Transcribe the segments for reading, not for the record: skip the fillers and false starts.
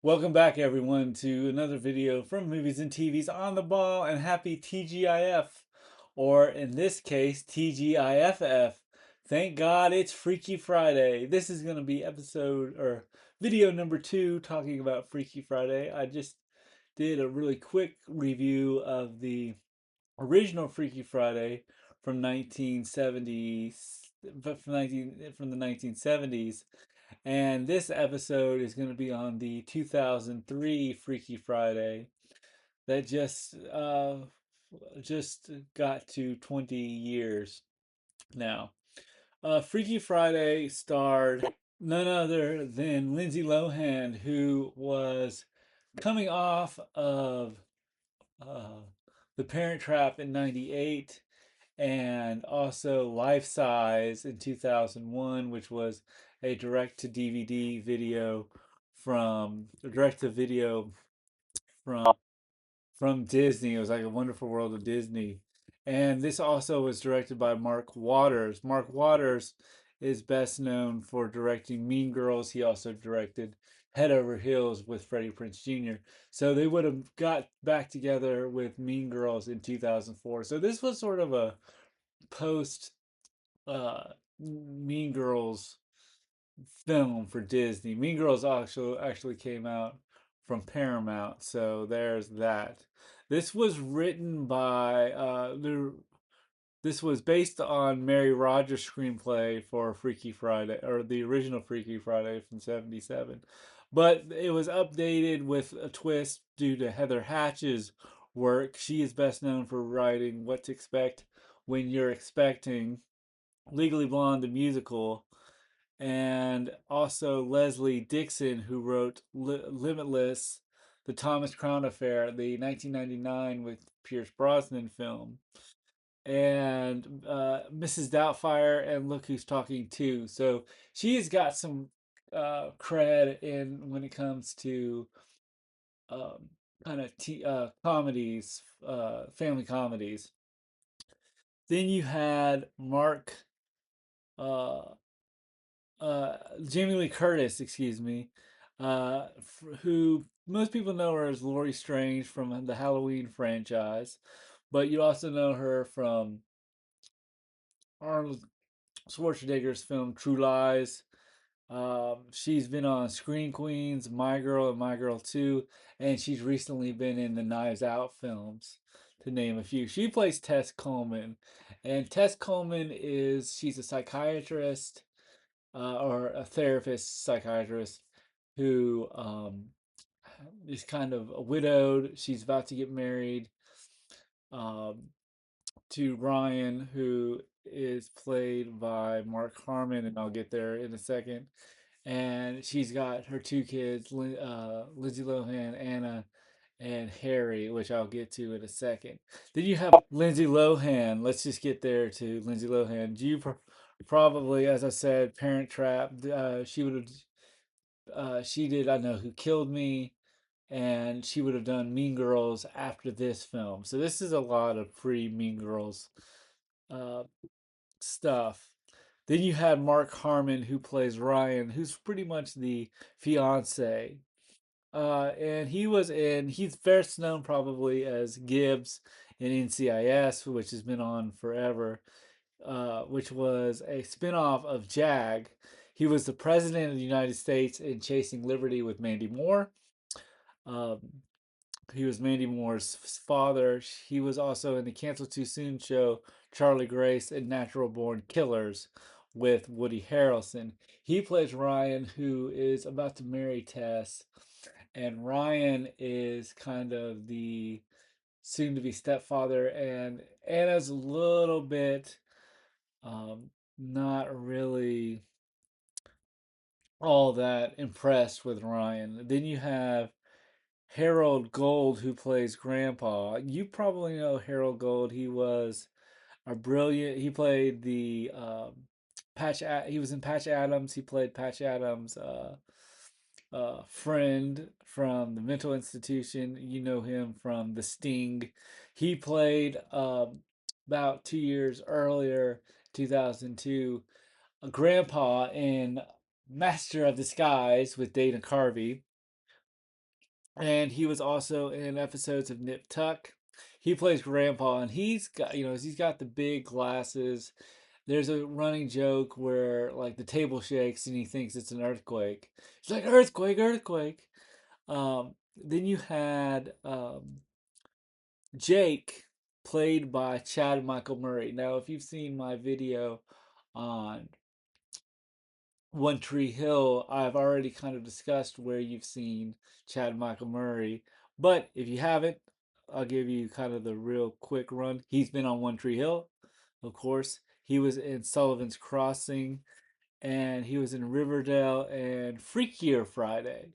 Welcome back, everyone, to another video from Movies and TVs on the Ball, and happy TGIF, or in this case, TGIFF. Thank God it's Freaky Friday. This is going to be episode or video number 2 talking about Freaky Friday. I just did a really quick review of the original Freaky Friday from 1970s, from the 1970s, and this episode is going to be on the 2003 Freaky Friday that just got to 20 years now. Freaky Friday starred none other than Lindsay Lohan, who was coming off of uh, The Parent Trap in '98 and also Life Size in 2001, which was a direct to DVD video from direct to video from from Disney. It was like a Wonderful World of Disney. And this also was directed by Mark Waters. Mark Waters is best known for directing Mean Girls. He also directed Head Over Heels with Freddie Prinze Jr. So they would have got back together with Mean Girls in 2004. So this was sort of a post Mean Girls film for Disney. Mean Girls actually came out from Paramount, so there's that. This was written by this was based on Mary Rogers' screenplay for Freaky Friday, or the original Freaky Friday from '77. But it was updated with a twist due to Heather Hatch's work. She is best known for writing What to Expect When You're Expecting, Legally Blonde, the musical, and also Leslie Dixon, who wrote Limitless, the Thomas Crown Affair, the 1999 with Pierce Brosnan film, and Mrs. Doubtfire, and Look Who's Talking Too. So she's got some cred in when it comes to um, kind of comedies, family comedies. Then you had uh, Jamie Lee Curtis, excuse me, who most people know her as Laurie Strange from the Halloween franchise, but you also know her from Arnold Schwarzenegger's film True Lies. She's been on Screen Queens, My Girl, and My Girl 2, and she's recently been in the Knives Out films, to name a few. She plays Tess Coleman, and Tess Coleman she's a psychiatrist, or a therapist psychiatrist who is kind of widowed. She's about to get married um, to Ryan, who is played by Mark Harmon, and I'll get there in a second. And she's got her two kids, Lindsay Lohan, Anna, and Harry, which I'll get to in a second. Then you have Lindsay Lohan. Let's just get there to Lindsay Lohan. Probably, as I said, Parent Trap. She did I Know Who Killed Me, and she would have done Mean Girls after this film. So this is a lot of pre Mean Girls uh, stuff. Then you had Mark Harmon, who plays Ryan, who's pretty much the fiance. And he's best known probably as Gibbs in NCIS, which has been on forever, which was a spinoff of JAG. He was the president of the United States in Chasing Liberty with Mandy Moore. Um, he was Mandy Moore's father. He was also in the Cancel Too Soon show, Charlie Grace, and Natural Born Killers with Woody Harrelson. He plays Ryan, who is about to marry Tess, and Ryan is kind of the soon to be stepfather, and Anna's a little bit not really all that impressed with Ryan. Then you have Harold Gold, who plays Grandpa. You probably know Harold Gold. He was a brilliant. He played the He was in Patch Adams. He played Patch Adams' friend from the mental institution. You know him from The Sting. He played about 2 years earlier, 2002, a grandpa in Master of Disguise with Dana Carvey. and he was also in episodes of Nip Tuck. He plays Grandpa, and he's got the big glasses. There's a running joke where like the table shakes and he thinks it's an earthquake. He's like earthquake, earthquake. Then you had Jake, played by Chad Michael Murray. Now, if you've seen my video on One Tree Hill, I've already kind of discussed where you've seen Chad Michael Murray. But if you haven't, I'll give you kind of the real quick run. He's been on One Tree Hill, of course. He was in Sullivan's Crossing, and he was in Riverdale and Freakier Friday,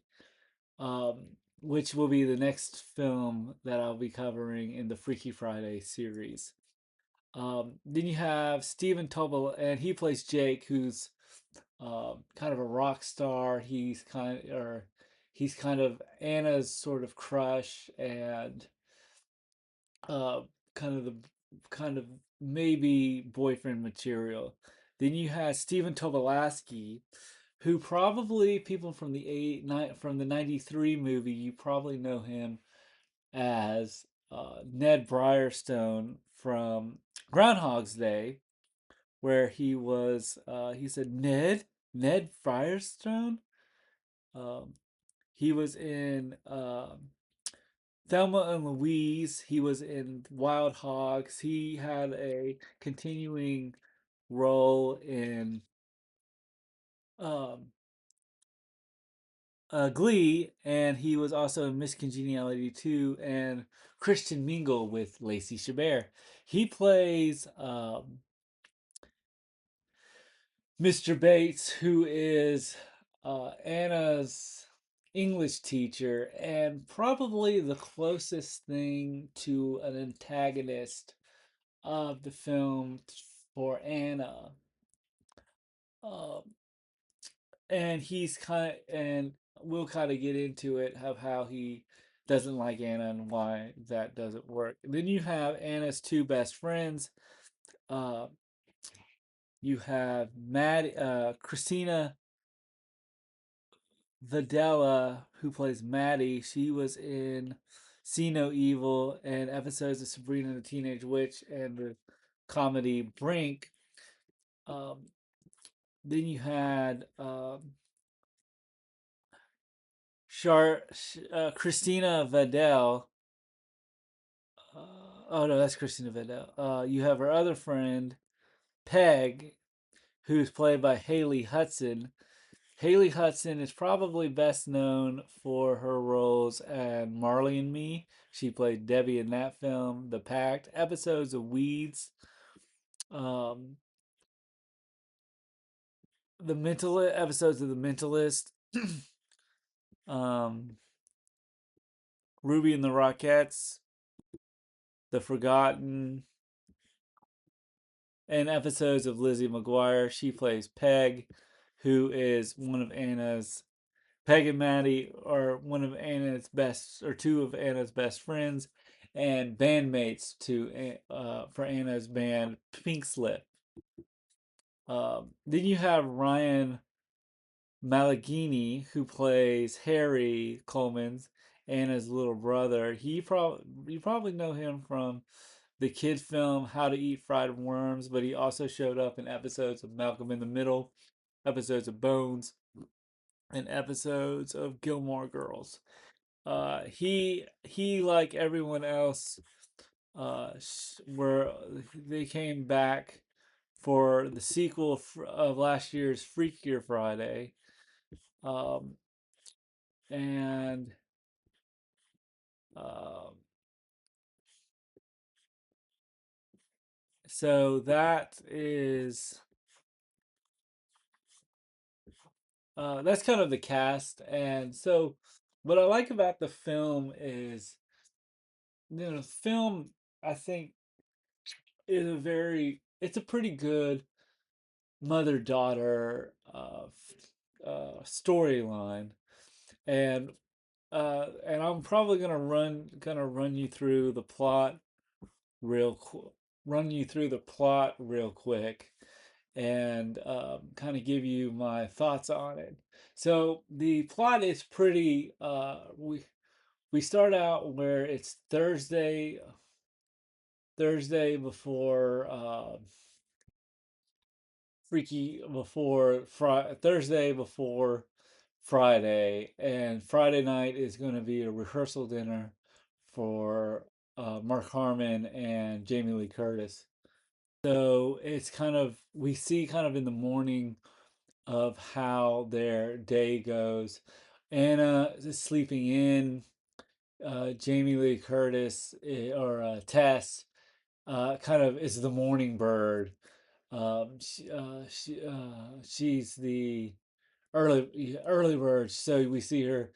um, which will be the next film that I'll be covering in the Freaky Friday series. Then you have Stephen Tobel, and he plays Jake, who's kind of a rock star. He's kind of Anna's sort of crush, and uh, kind of the kind of maybe boyfriend material. Then you have Stephen Tobolowsky, who probably people from from the '93 movie, you probably know him as Ned Briarstone from Groundhog's Day, where he said Ned Firestone. Um, he was in Thelma and Louise. He was in Wild Hogs. He had a continuing role in um, Glee, and he was also in Miss Congeniality 2 and Christian Mingle with Lacey Chabert. He plays Mr. Bates, who is Anna's English teacher, and probably the closest thing to an antagonist of the film for Anna. Um, and we'll kind of get into it of how he doesn't like Anna and why that doesn't work. Then you have Anna's two best friends. Uh, you have Christina Videla, who plays Maddie. She was in See No Evil and episodes of Sabrina the Teenage Witch and the comedy Brink. Um, then you had Christina Vidal. Oh no, that's Christina Vidal. You have her other friend, Peg, who's played by Haley Hudson. Haley Hudson is probably best known for her roles in Marley and Me. She played Debbie in that film, The Pact, episodes of Weeds, um, the Mentalist, episodes of The Mentalist, um, Ruby and the Rockettes, The Forgotten, and episodes of Lizzie McGuire. She plays Peg, who is one of Anna's Peg and Maddie are one of Anna's best, or two of Anna's best friends, and bandmates for Anna's band Pink Slip. Then you have Ryan Malagini, who plays Harry Coleman's Anna's little brother. You probably know him from the kid film How to Eat Fried Worms, but he also showed up in episodes of Malcolm in the Middle, episodes of Bones, and episodes of Gilmore Girls. He like everyone else, where they came back for the sequel of last year's Freakier Friday, um, and um, so that's kind of the cast. And so what I like about the film is, the film I think is it's a pretty good mother daughter storyline, and I'm probably gonna run you through the plot real qu- run you through the plot real quick, and kind of give you my thoughts on it. So the plot is pretty we start out where it's Thursday before Thursday before Friday, and Friday night is going to be a rehearsal dinner for Mark Harmon and Jamie Lee Curtis. So it's kind of we see kind of in the morning of how their day goes. Anna is sleeping in. Jamie Lee Curtis or Tess kind of is the morning bird. She's the early bird. So we see her,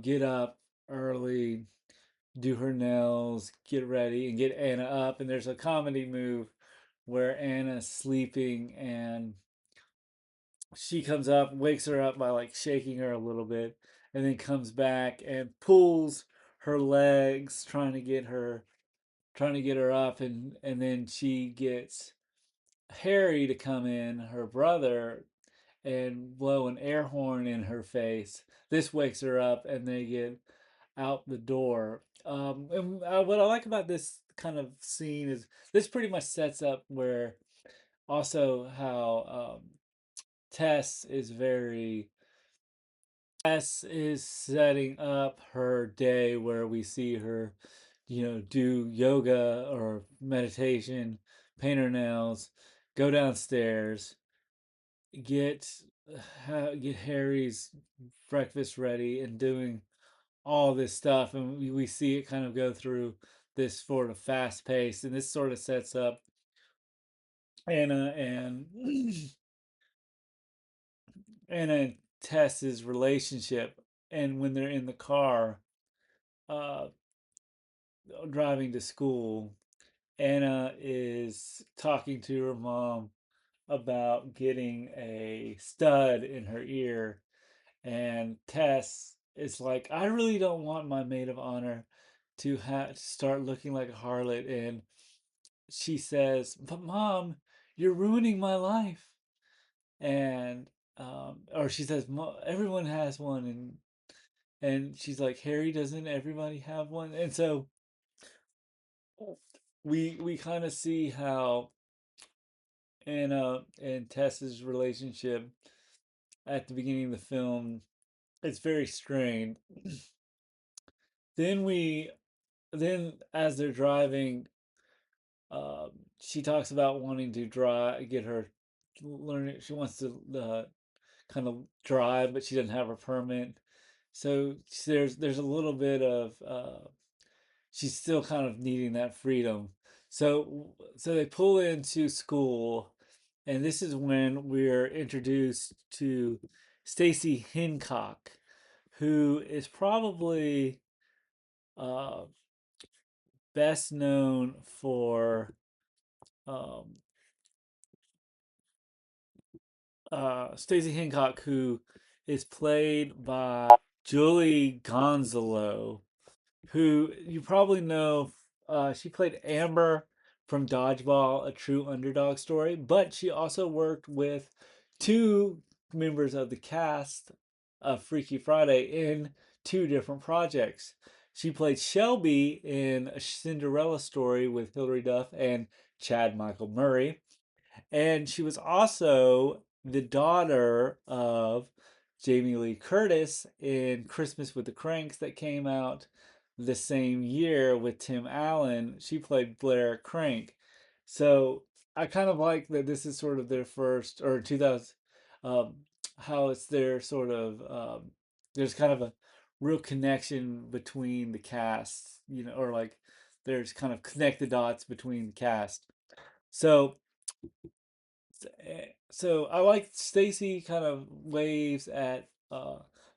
get up early, do her nails, get ready, and get Anna up. And there's a comedy move where Anna's sleeping and she comes up, wakes her up by like shaking her a little bit, and then comes back and pulls her legs, trying to get her up, and then she gets Harry to come in, her brother, and blow an air horn in her face. This wakes her up, and they get out the door. And what I like about this kind of scene is this pretty much sets up where also how Tess is very Tess is setting up her day where we see her, do yoga or meditation, paint her nails, go downstairs, get get Harry's breakfast ready, and doing all this stuff, and we see it kind of go through this sort of fast pace, and this sort of sets up Anna and Anna and Tess's relationship, and when they're in the car, uh, driving to school, Anna is talking to her mom about getting a stud in her ear, and Tess is like, "I really don't want my maid of honor to start looking like a harlot," and she says, "But mom, you're ruining my life." And or she says, "Everyone has one," and she's like, "Harry, doesn't everybody have one?" And so we kind of see how Anna and Tess's relationship at the beginning of the film, it's very strained. Then we then as they're driving, she talks about wanting to drive, get her learning. She wants to kind of drive, but she doesn't have her permit. So there's a little bit of she's still kind of needing that freedom. So they pull into school, and this is when we're introduced to Stacy Hincock, who is probably uh, best known for um, Stacey Hancock, who is played by Julie Gonzalo, who you probably know. She played Amber from Dodgeball, a true underdog story, but she also worked with two members of the cast of Freaky Friday in two different projects. She played Shelby in a Cinderella story with Hilary Duff and Chad Michael Murray, and she was also the daughter of Jamie Lee Curtis in Christmas with the Cranks that came out the same year with Tim Allen. She played Blair Crank. So I kind of like that this is sort of their first, or 2000, um, how it's their sort of, there's kind of a real connection between the cast, or like there's kind of connect the dots between the cast. So so I like Stacy kind of waves at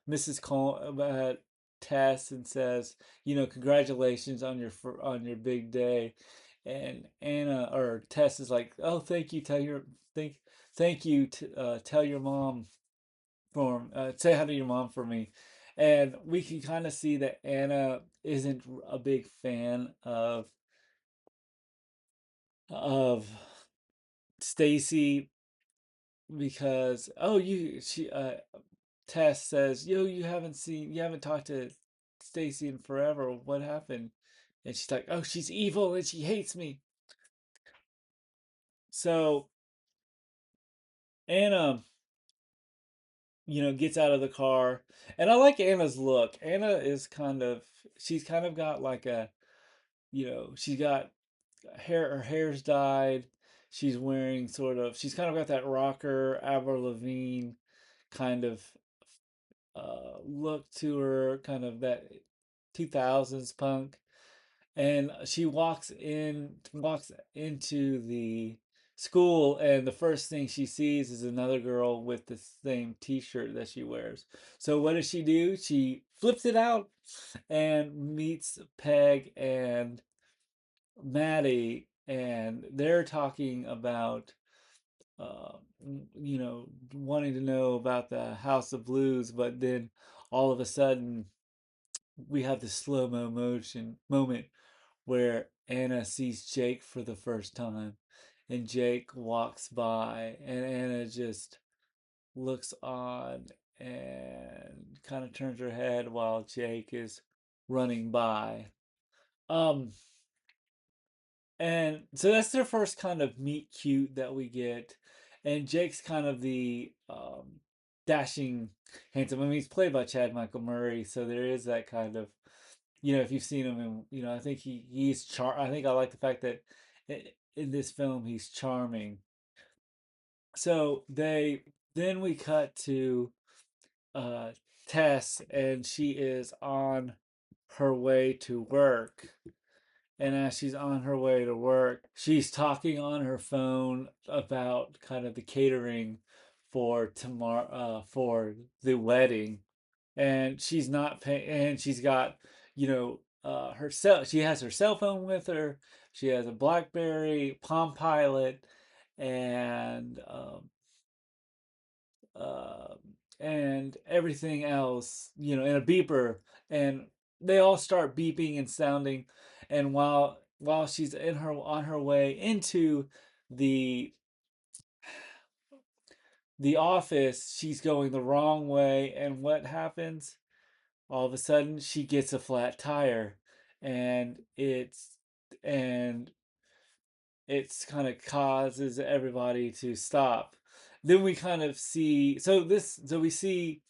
Mrs. Col at Tess and says, congratulations on on your big day. And Anna or Tess is like, "Oh, thank you. Thank you. Tell your mom say hi to your mom for me." And we can kind of see that Anna isn't a big fan of Stacy because, oh, you she Tess says, "Yo, you haven't talked to Stacy in forever. What happened?" And she's like, "Oh, she's evil and she hates me." So Anna, gets out of the car, and I like Anna's look. Anna is she's kind of got like she's got hair. Her hair's dyed. She's kind of got that rocker Avril Lavigne kind of look to her, kind of that 2000s punk. And she walks into the school, and the first thing she sees is another girl with the same t-shirt that she wears. So what does she do? She flips it out and meets Peg and Maddie, and they're talking about uh, wanting to know about the House of Blues, but then all of a sudden we have this slow-mo motion moment where Anna sees Jake for the first time, and Jake walks by, and Anna just looks on and kind of turns her head while Jake is running by. Um, and so that's their first kind of meet cute that we get. And Jake's kind of the dashing, handsome. I mean, he's played by Chad Michael Murray, so there is that kind of, if you've seen him, and I think he's I think I like the fact that in this film he's charming. So then we cut to uh, Tess, and she is on her way to work. And as she's on her way to work, she's talking on her phone about kind of the catering for tomorrow, for the wedding. And she's not paying, and she's got, her cell, she has her cell phone with her. She has a BlackBerry Palm Pilot, and uh, and everything else, and a beeper, and they all start beeping and sounding. And while she's in her on her way into the the office, she's going the wrong way, and what happens? All of a sudden, she gets a flat tire, and and it's kind of causes everybody to stop. Then we kind of see so we see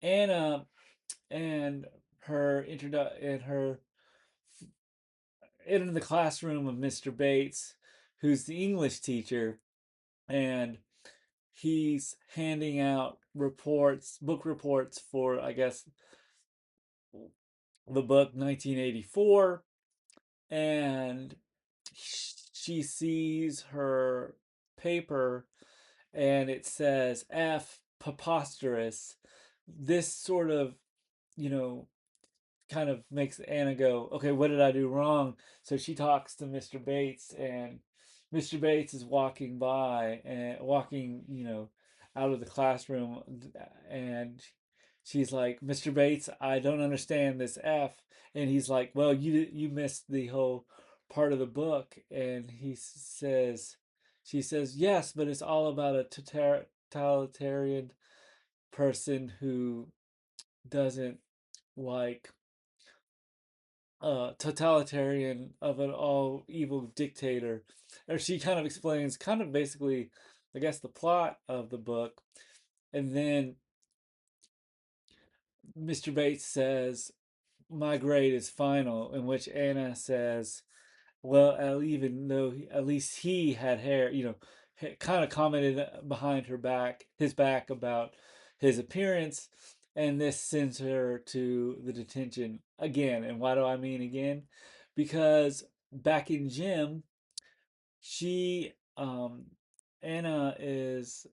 Anna and her in the classroom of Mr. Bates, who's the English teacher, and he's handing out book reports for, I guess, the book 1984. And she sees her paper, and it says F preposterous. This sort of, you know, kind of makes Anna go, okay, what did I do wrong? So she talks to Mr. Bates, and Mr. Bates is walking by and walking, out of the classroom, and she's like, "Mr. Bates, I don't understand this F." And he's like, "Well, you missed the whole part of the book." And she says, "Yes, but it's all about a totalitarian person who doesn't like totalitarian of an all evil dictator." Or she kind of explains, kind of basically, I guess, the plot of the book. And then Mr. Bates says, "My grade is final," in which Anna says, "Well, even though at least he had hair," kind of commented behind his back about his appearance. And this sends her to the detention again. And why do I mean again? Because back in gym, she, Anna is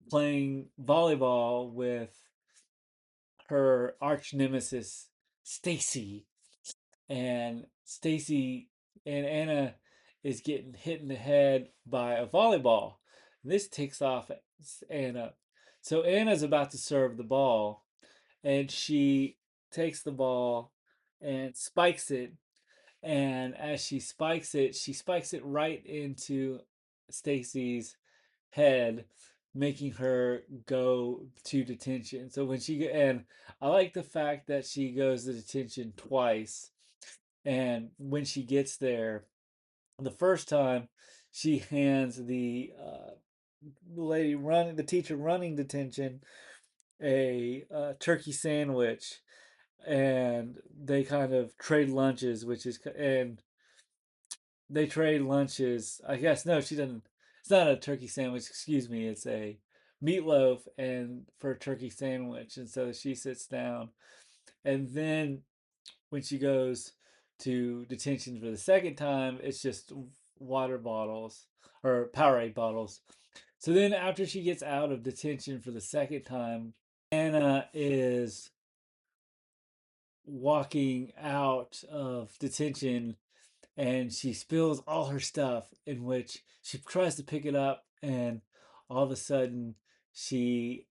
playing volleyball with her arch nemesis, Stacy. And Stacy and Anna is getting hit in the head by a volleyball. This ticks off Anna. So Anna's about to serve the ball, and she takes the ball and spikes it. And as she spikes it right into Stacy's head. making her go to detention. So when and I like the fact that she goes to detention twice, and when she gets there, the first time she hands the teacher running detention a turkey sandwich, and they kind of trade lunches, and they trade lunches. I guess no, she doesn't. It's not a turkey sandwich. Excuse me. It's a meatloaf and for a turkey sandwich. And so she sits down, and then when she goes to detention for the second time, it's just water bottles or Powerade bottles. So then, after she gets out of detention for the second time, Anna is walking out of detention and she spills all her stuff, in which she tries to pick it up, and all of a sudden she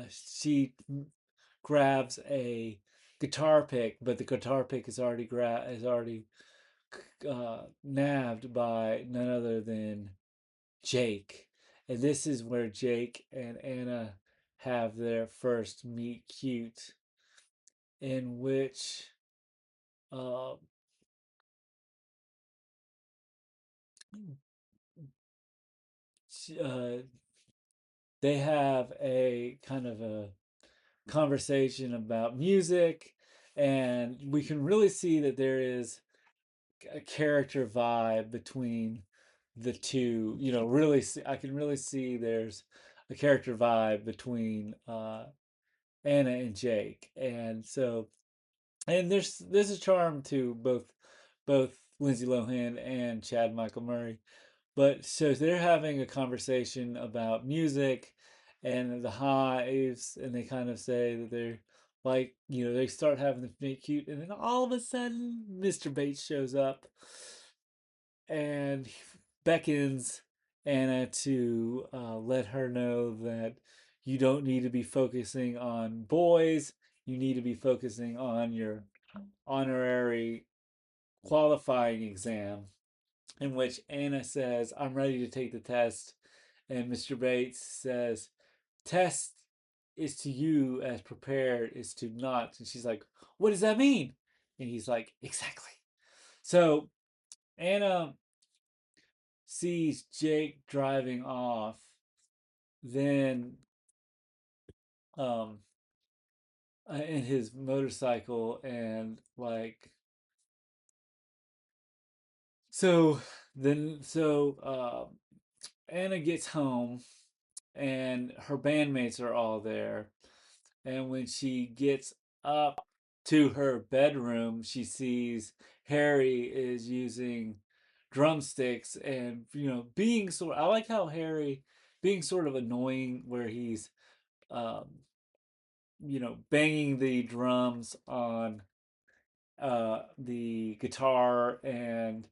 she grabs a guitar pick, but the guitar pick is already nabbed by none other than Jake. And this is where Jake and Anna have their first meet cute, in which uh, uh, they have a kind of a conversation about music, and we can really see that there is a character vibe between the two. Really, I can really see there's a character vibe between Anna and Jake, and so there's a charm to both Lindsay Lohan and Chad Michael Murray. But so they're having a conversation about music and the hives, and they kind of say that they're like, they start having the meet cute, and then all of a sudden, Mr. Bates shows up and beckons Anna to let her know that you don't need to be focusing on boys, you need to be focusing on your honorary qualifying exam, in which Anna says, I'm ready to take the test. And Mr. Bates says, test is to you as prepared is to not. And she's like, what does that mean? And he's like, exactly. So Anna sees Jake driving off, then um, in his motorcycle, and like, so Anna gets home and her bandmates are all there. And when she gets up to her bedroom, she sees Harry is using drumsticks and, being I like how Harry being sort of annoying, where he's, um, banging the drums on the guitar, and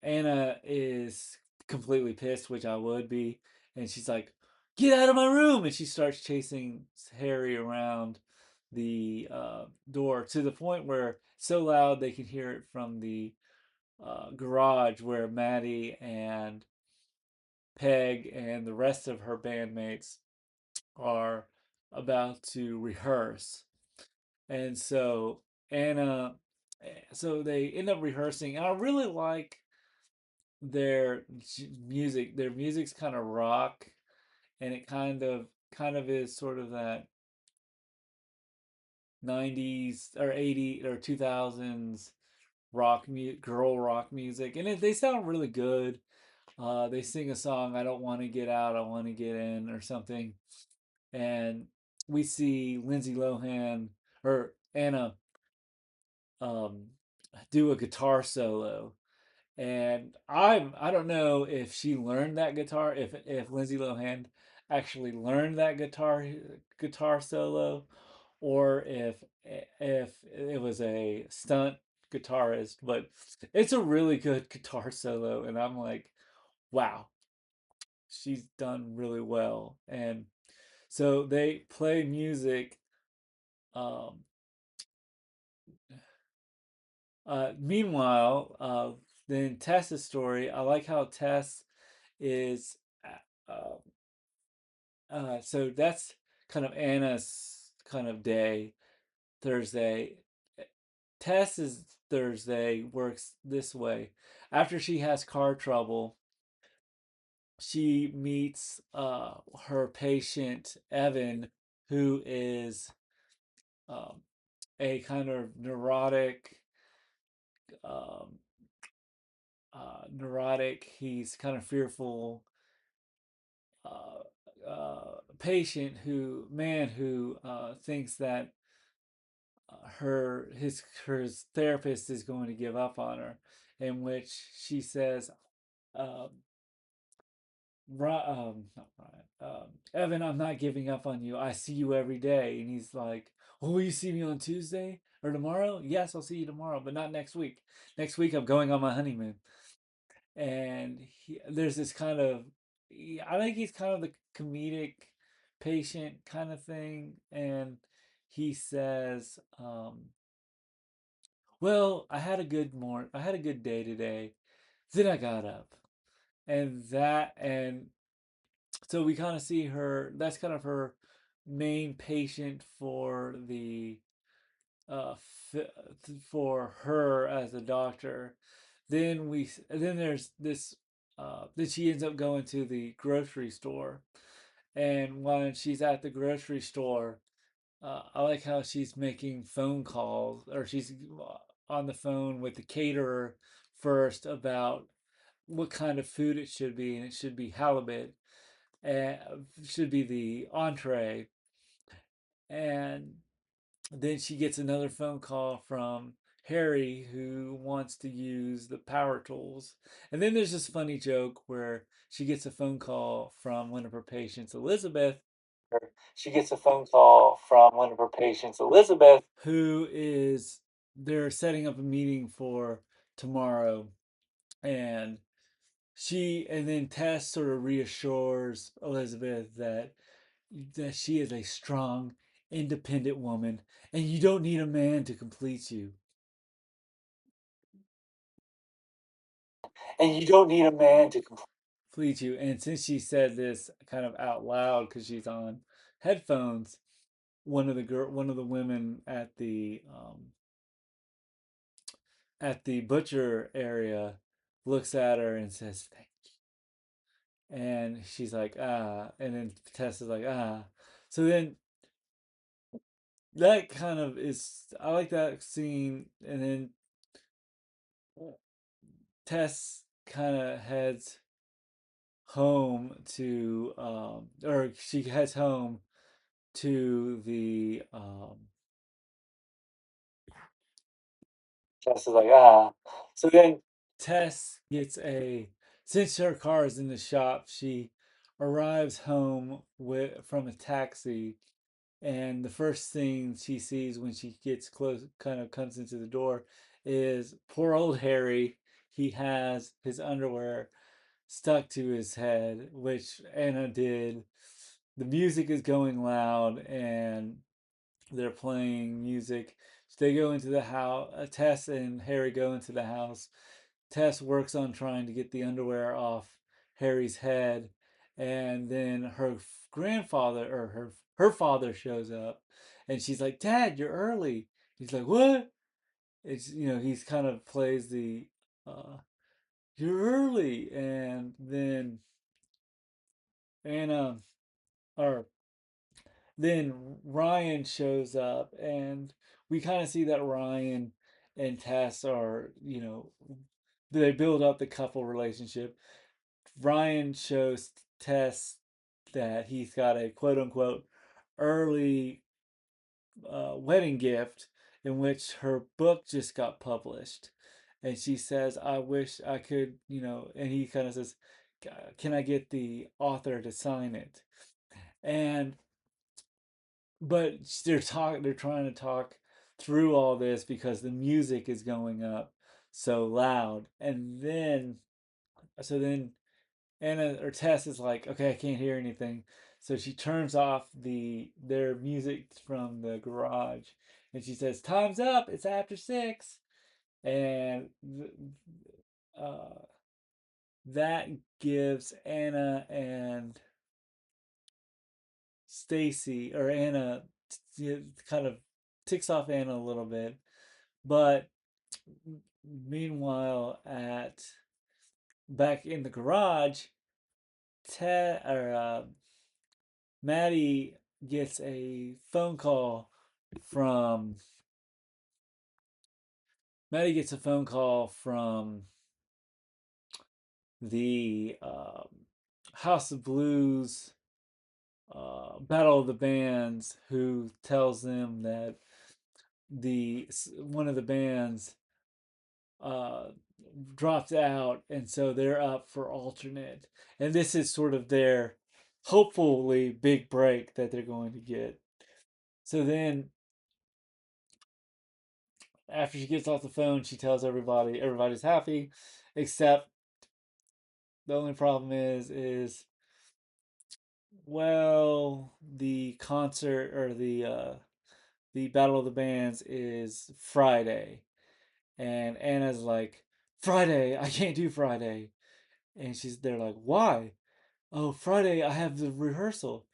Anna is completely pissed, which I would be, and she's like, "Get out of my room!" And she starts chasing Harry around the door, to the point where it's so loud they can hear it from the garage, where Maddie and Peg and the rest of her bandmates are about to rehearse. And so Anna, so they end up rehearsing, and I really like their music. Their music's kind of rock, and it kind of is sort of that 90s or 80s or 2000s girl rock music, and they sound really good. They sing a song, I don't want to get out, I want to get in, or something. And we see Lindsay Lohan or Anna um, do a guitar solo, and I don't know if she learned that guitar, if Lindsay Lohan actually learned that guitar solo, or if it was a stunt guitarist. But it's a really good guitar solo, and I'm like, wow, she's done really well. And so they play music. Um, Meanwhile, then Tess's story. I like how Tess is. Uh, so that's kind of Anna's kind of day. Thursday. Tess's Thursday works this way. After she has car trouble, she meets her patient Evan, who is um, a kind of um, neurotic. He's kind of fearful patient who thinks that her therapist is going to give up on her, in which she says, um, not Ryan, Evan, I'm not giving up on you. I see you every day. And he's like, oh, will you see me on Tuesday or tomorrow? Yes, I'll see you tomorrow, but not next week. Next week, I'm going on my honeymoon. And there's this kind of, I think he's kind of the comedic patient kind of thing. And he says, well, I had a good day today. Then I got up. And so we kind of see her, that's kind of her main patient for the uh for her as a doctor. Then there's this then she ends up going to the grocery store, and when she's at the grocery store, I like how she's making phone calls, or she's on the phone with the caterer first about what kind of food it should be, and it should be halibut, and should be the entree. And then she gets another phone call from Harry, who wants to use the power tools. And then there's this funny joke where she gets a phone call from one of her patients, Elizabeth. She gets a phone call from one of her patients, Elizabeth, who is they're setting up a meeting for tomorrow. And and then Tess sort of reassures Elizabeth that she is a strong, independent woman, and you don't need a man to complete you. And you don't need a man to complete you. And since she said this kind of out loud because she's on headphones, one of the women at the butcher area looks at her and says, "Thank you." And she's like, ah. And then Tess is like, ah. So then that kind of is, I like that scene. And then Tess kind of heads home to, or she heads home to the, Tess is like, ah. So then Tess gets since her car is in the shop, she arrives home from a taxi. And the first thing she sees when she gets close, kind of comes into the door, is poor old Harry. He has his underwear stuck to his head, which Anna did. The music is going loud, and they're playing music. They go into the house. Tess and Harry go into the house. Tess works on trying to get the underwear off Harry's head, and then her grandfather, or her father, shows up, and she's like, "Dad, you're early." He's like, "What?" It's, he's kind of plays the uh, "you're early," and then Anna, or then Ryan shows up, and we kind of see that Ryan and Tess are, they build up the couple relationship. Ryan shows Tess that he's got a quote unquote early wedding gift, in which her book just got published. And she says, I wish I could, and he kind of says, can I get the author to sign it? And but they're trying to talk through all this because the music is going up so loud. And then Anna, or Tess, is like, okay, I can't hear anything. So she turns off their music from the garage, and she says, time's up, it's after 6. And uh, that gives Anna and Stacy or Anna kind of ticks off Anna a little bit, but meanwhile at back in the garage, Ted or Maddie gets a phone call from Maddie gets a phone call from the House of Blues Battle of the Bands, who tells them that the one of the bands uh, dropped out, and so they're up for alternate. And this is sort of their hopefully big break that they're going to get. So then, after she gets off the phone, she tells everybody everybody's happy, except the only problem is well, the concert or the Battle of the Bands is Friday, and Anna's like, Friday, I can't do Friday, and they're like, why? Oh, Friday, I have the rehearsal.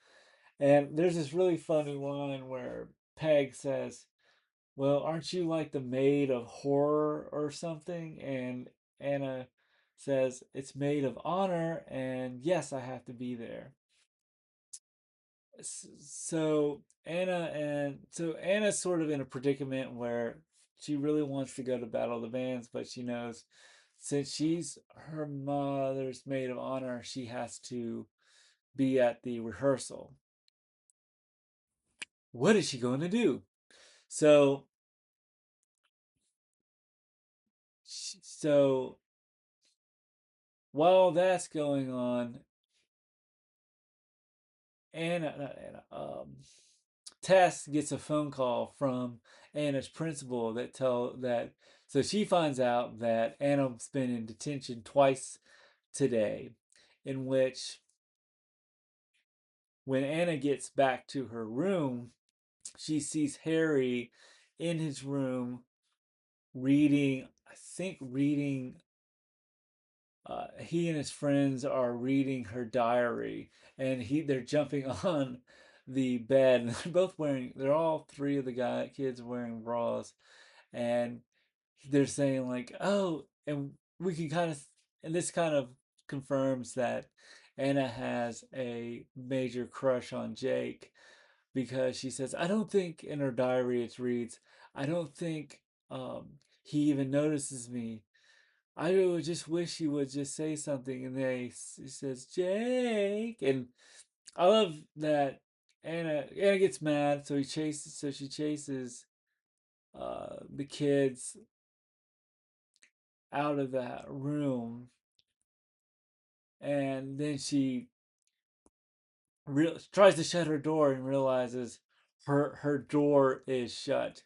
And there's this really funny line where Peg says, well, aren't you like the maid of horror or something? And Anna says, it's maid of honor, and yes, I have to be there. So Anna's sort of in a predicament where she really wants to go to Battle of the Bands, but she knows since she's her mother's maid of honor, she has to be at the rehearsal. What is she going to do? So, so while that's going on, Anna, not Anna, Tess gets a phone call from Anna's principal so she finds out that Anna's been in detention twice today, in which when Anna gets back to her room, she sees Harry in his room reading, I think reading he and his friends are reading her diary, and they're jumping on the bed, and they're all three of the kids wearing bras, and they're saying like, oh, and we can kind of, and this kind of confirms that Anna has a major crush on Jake, because she says, I don't think, in her diary it reads, I don't think he even notices me. I would just wish he would just say something. And he says, Jake. And I love that Anna gets mad, so she chases the kids out of that room, and then she tries to shut her door and realizes her door is shut.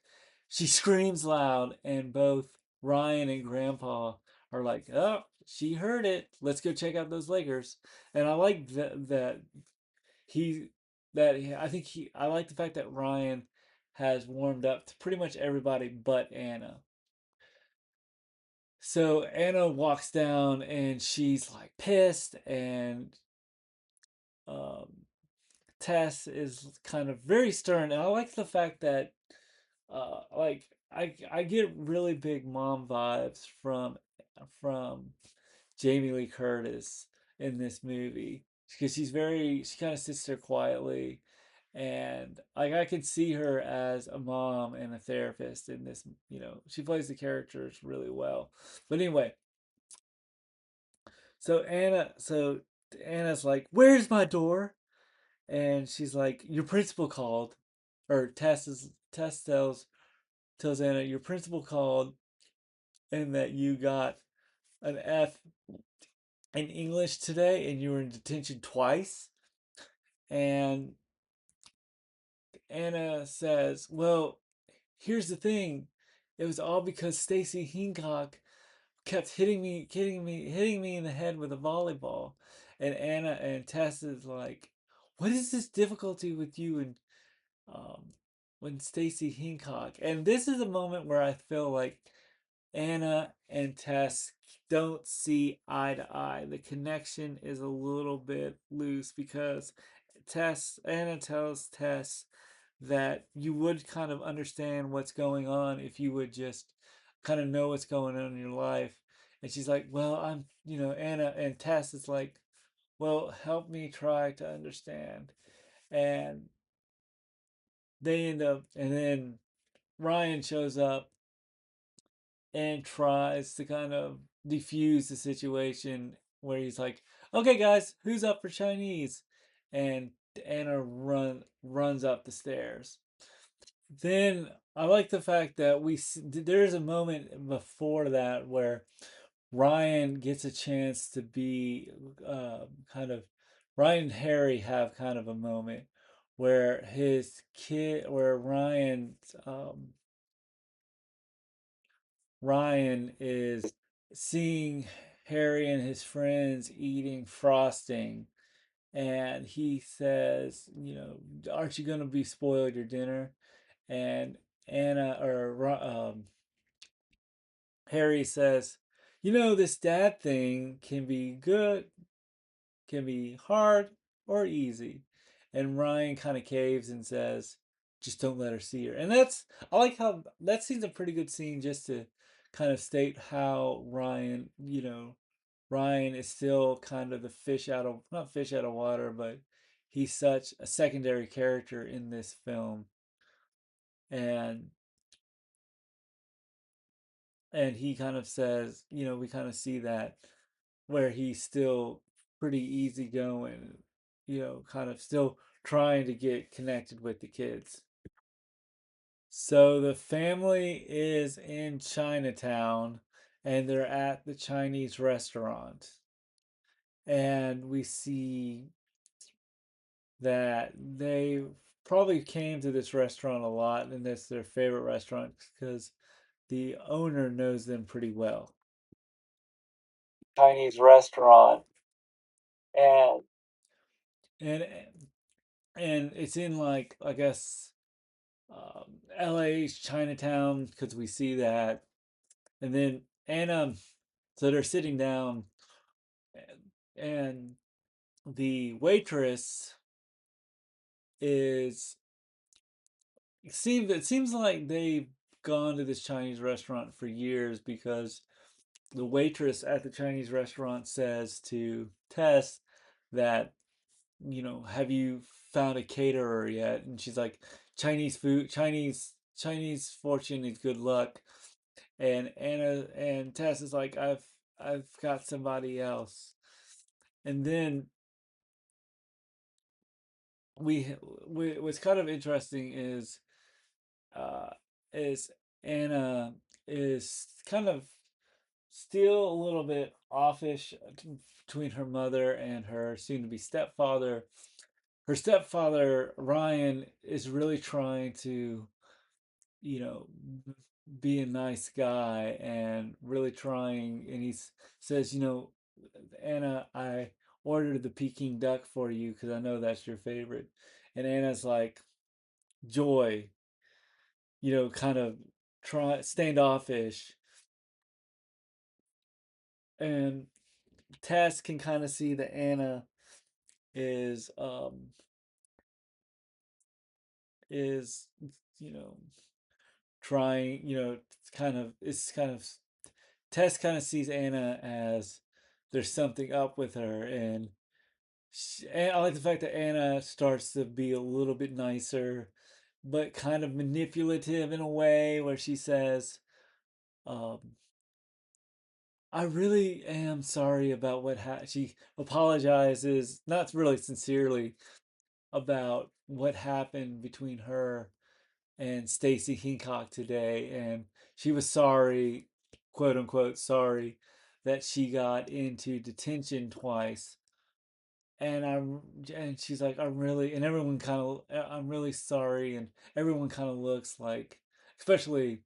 She screams loud, and both Ryan and Grandpa are like, "Oh, she heard it. Let's go check out those Lakers." And I like he I think I like the fact that Ryan has warmed up to pretty much everybody but Anna. So Anna walks down and she's like pissed, and um, Tess is kind of very stern, and I like the fact that like I get really big mom vibes from Jamie Lee Curtis in this movie, because she kind of sits there quietly, and like I can see her as a mom and a therapist in this. She plays the characters really well. But anyway, so Anna's like, "Where's my door?" And she's like, your principal called, or Tess tells Anna, your principal called, and that you got an F in English today, and you were in detention twice. And Anna says, well, here's the thing, it was all because Stacy Hincock kept hitting me in the head with a volleyball. And Anna and Tess is like, what is this difficulty with you and um, when Stacy Hincock. And this is a moment where I feel like Anna and Tess don't see eye to eye. The connection is a little bit loose, because Anna tells Tess that you would kind of understand what's going on if you would just kind of know what's going on in your life. And she's like, well, Anna, and Tess is like, well, help me try to understand. And and then Ryan shows up and tries to kind of defuse the situation where he's like, okay, guys, who's up for Chinese? And Anna runs up the stairs. Then I like the fact that there's a moment before that where Ryan gets a chance to be kind of Ryan and Harry have kind of a moment where um, Ryan is seeing Harry and his friends eating frosting, and he says, aren't you gonna be spoiled your dinner? And Anna or Harry says, this dad thing can be good, can be hard or easy. And Ryan kind of caves and says, just don't let her see her. And I like how that scene's a pretty good scene just to kind of state how Ryan is still kind of the not fish out of water, but he's such a secondary character in this film. And he kind of says, we kind of see that where he's still pretty easygoing, kind of still trying to get connected with the kids. So the family is in Chinatown and they're at the Chinese restaurant. And we see that they probably came to this restaurant a lot and it's their favorite restaurant because the owner knows them pretty well. Chinese restaurant, and and and it's in, like, I guess, LA's Chinatown because we see that, and then so they're sitting down, and the waitress is it seems like they've gone to this Chinese restaurant for years because the waitress at the Chinese restaurant says to Tess that, have you found a caterer yet? And she's like, Chinese food, Chinese fortune is good luck. And Anna and Tess is like, I've got somebody else. And then what's kind of interesting uh, is Anna is kind of still a little bit offish between her mother and her soon-to-be stepfather. Her stepfather Ryan is really trying to, you know, be a nice guy and really trying, and says, Anna, I ordered the Peking duck for you because I know that's your favorite. And Anna's like, Joy, kind of standoffish. And Tess can kind of see that Anna is is you know trying, it's kind of Tess kind of sees Anna as there's something up with her, and I like the fact that Anna starts to be a little bit nicer, but kind of manipulative in a way where she says, um, "I really am sorry about what happened." She apologizes, not really sincerely, about what happened between her and Stacy Hincock today, and she was sorry, quote unquote, sorry that she got into detention twice. And she's like, and everyone kind of, I'm really sorry, and everyone kind of looks like, especially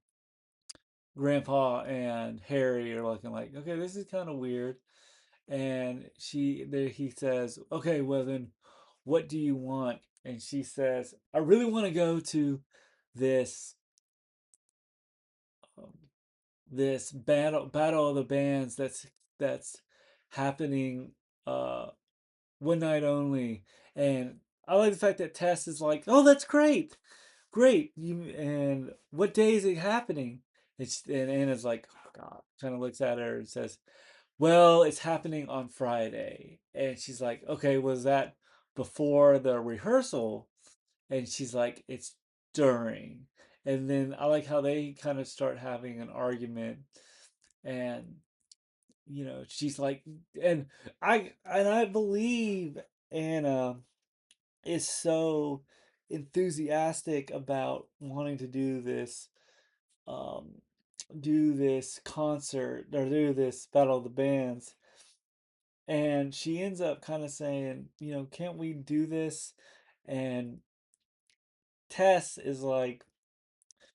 Grandpa and Harry are looking like, okay, this is kind of weird. And he says, okay, well then, what do you want? And she says, I really want to go to this um, this battle of the bands that's happening uh one night only, and I like the fact that Tess is like, "Oh, that's great, great." You and what day is it happening? And Anna's like, "Oh God," kind of looks at her and says, "Well, it's happening on Friday." And she's like, "Okay, was that before the rehearsal?" And she's like, "It's during." And then I like how they kind of start having an argument, and she's like, and I believe Anna is so enthusiastic about wanting to um do this concert or do this Battle of the Bands, and she ends up kind of saying, "Can't we do this?" And Tess is like,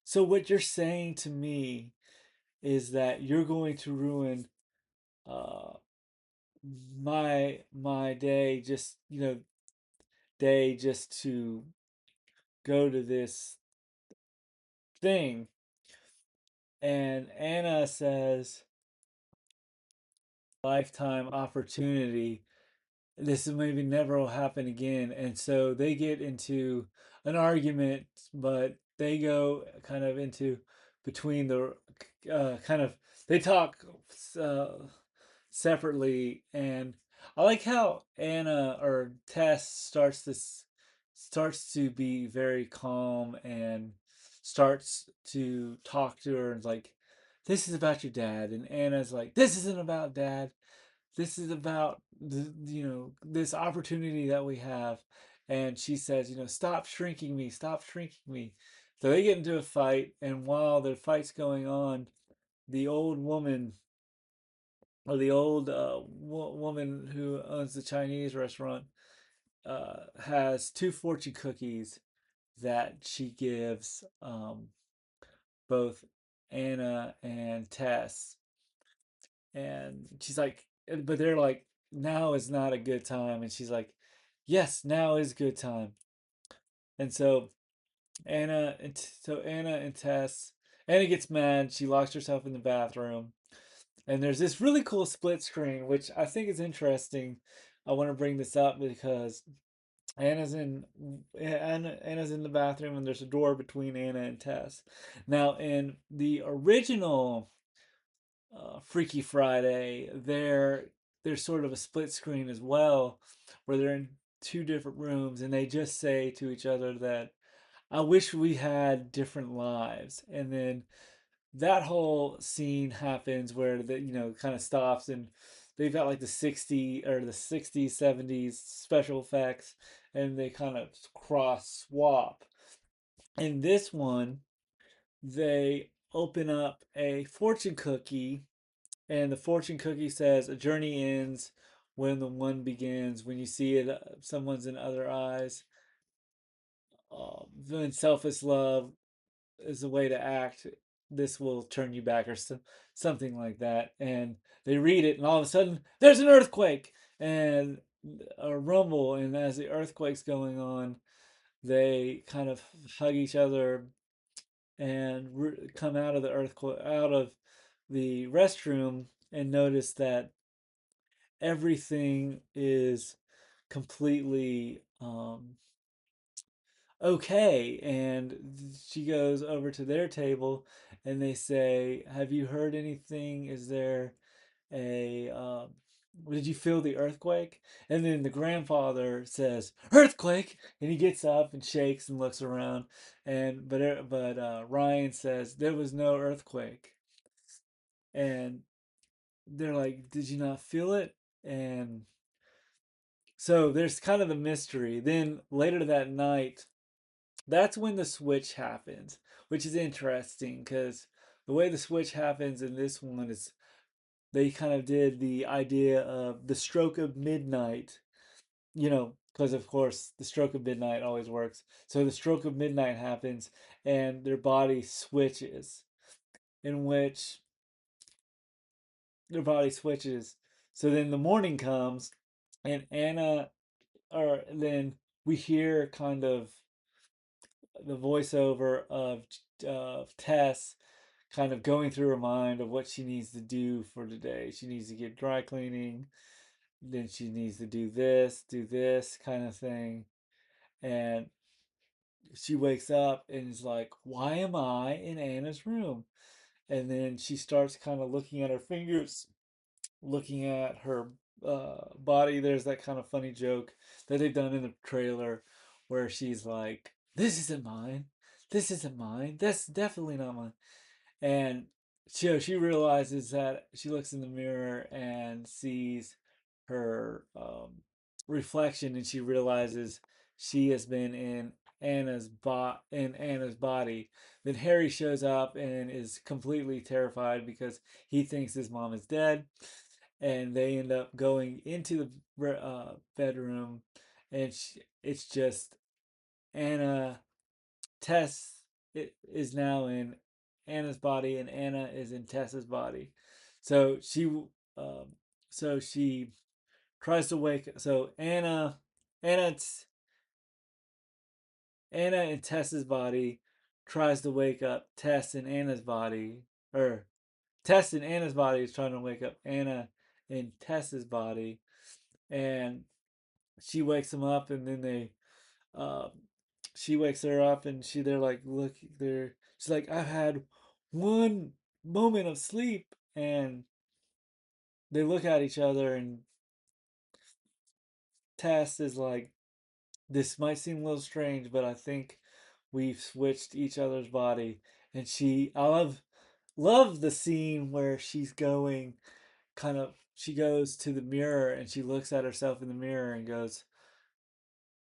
"So what you're saying to me is that you're going to ruin uh my day just to go to this thing." And Anna says, "Lifetime opportunity. This is maybe never will happen again." And so they get into an argument, but they go kind of into between the kind of they talk uh, separately, and I like how Anna or Tess starts to be very calm and starts to talk to her and like, "This is about your dad," and Anna's like, "This isn't about dad. This is about this opportunity that we have." And she says, "Stop shrinking me, stop shrinking me." So they get into a fight, and while the fight's going on, the old woman or the old woman who owns the Chinese restaurant has two fortune cookies that she gives both Anna and Tess. And she's like, but they're like, "Now is not a good time." And she's like, "Yes, now is good time." And so Anna and Tess, Anna gets mad. She locks herself in the bathroom. And there's this really cool split screen, which I think is interesting. I want to bring this up because Anna's in the bathroom, and there's a door between Anna and Tess. Now, in the original Freaky Friday, there's sort of a split screen as well, where they're in two different rooms, and they just say to each other that, "I wish we had different lives." And then that whole scene happens where the kind of stops, and they've got like the 60s 70s special effects, and they kind of cross swap. In this one, they open up a fortune cookie, and the fortune cookie says, "A journey ends when the one begins. When you see it, someone's in other eyes. When selfish love is a way to act, this will turn you back," or something like that. And they read it, and all of a sudden, there's an earthquake and a rumble. And as the earthquake's going on, they kind of hug each other and come out of the earthquake, out of the restroom, and notice that everything is completely okay. And she goes over to their table, and they say, "Have you heard anything? Is there a did you feel the earthquake?" And then the grandfather says, "Earthquake!" And he gets up and shakes and looks around, and but Ryan says there was no earthquake. And they're like, "Did you not feel it?" And so there's kind of the mystery. Then later that night, that's when the switch happens, which is interesting because the way the switch happens in this one is they kind of did the idea of the stroke of midnight, because of course the stroke of midnight always works. So the stroke of midnight happens, and their body switches, in which their body switches. So then the morning comes, and Anna, or then we hear kind of the voiceover of Tess kind of going through her mind of what she needs to do for today. She needs to get dry cleaning, then she needs to do this kind of thing. And she wakes up and is like, "Why am I in Anna's room?" And then she starts kind of looking at her fingers, looking at her body. There's that kind of funny joke that they've done in the trailer where she's like, "This isn't mine. This isn't mine. That's definitely not mine." And she realizes that she looks in the mirror and sees her reflection, and she realizes she has been in Anna's body. Then Harry shows up and is completely terrified because he thinks his mom is dead, and they end up going into the bedroom, and it's just Anna. Tess is now in Anna's body, and Anna is in Tess's body. So um, she tries to wake. So Anna, Anna in Tess's body tries to wake up Tess in Anna's body, or Tess in Anna's body is trying to wake up Anna in Tess's body, and she wakes him up, and then um, she wakes her up, and they're like, look, she's like, I've had one moment of sleep, and they look at each other, and Tess is like, this might seem a little strange, but I think we've switched each other's body. And I love the scene where she goes to the mirror and she looks at herself in the mirror and goes,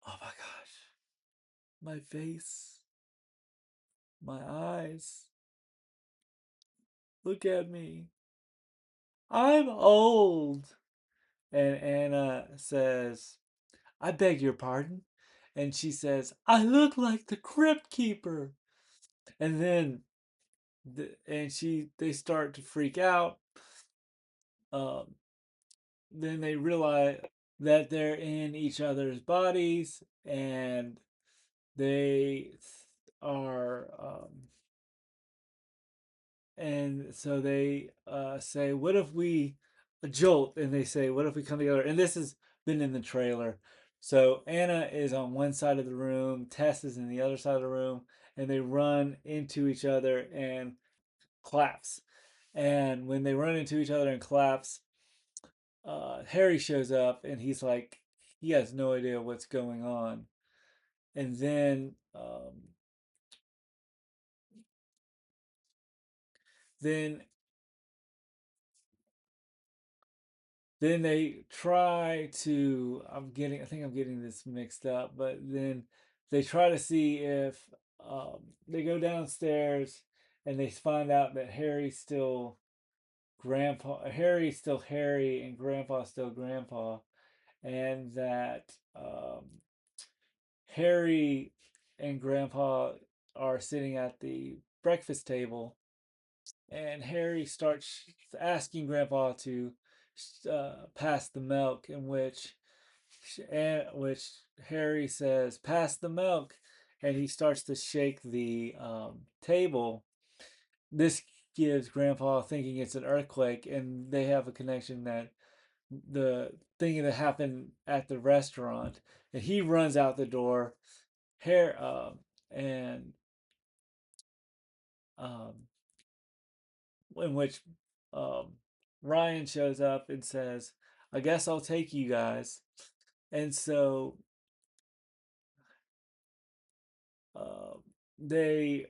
oh my gosh, my face, my eyes, look at me, I'm old. And Anna says, I beg your pardon. And she says, I look like the crypt keeper. And then they start to freak out. Um, then they realize that they're in each other's bodies, and they are and so they say, what if we jolt, and they say, what if we come together? And this has been in the trailer. So Anna is on one side of the room, Tess is in the other side of the room, and they run into each other and collapse. And when they run into each other and collapse, Harry shows up, and he's like, he has no idea what's going on. And then then they try to, I think I'm getting this mixed up, but then they try to see if they go downstairs, and they find out that Harry's still Harry, and Grandpa's still Grandpa, and that Harry and Grandpa are sitting at the breakfast table, and Harry starts asking Grandpa to pass the milk, in which Harry says, "Pass the milk," and he starts to shake the table. This gives Grandpa thinking it's an earthquake, and they have a connection that the thing that happened at the restaurant, and he runs out the door. Hair and um, in which um, Ryan shows up and says, "I guess I'll take you guys." And so uh, they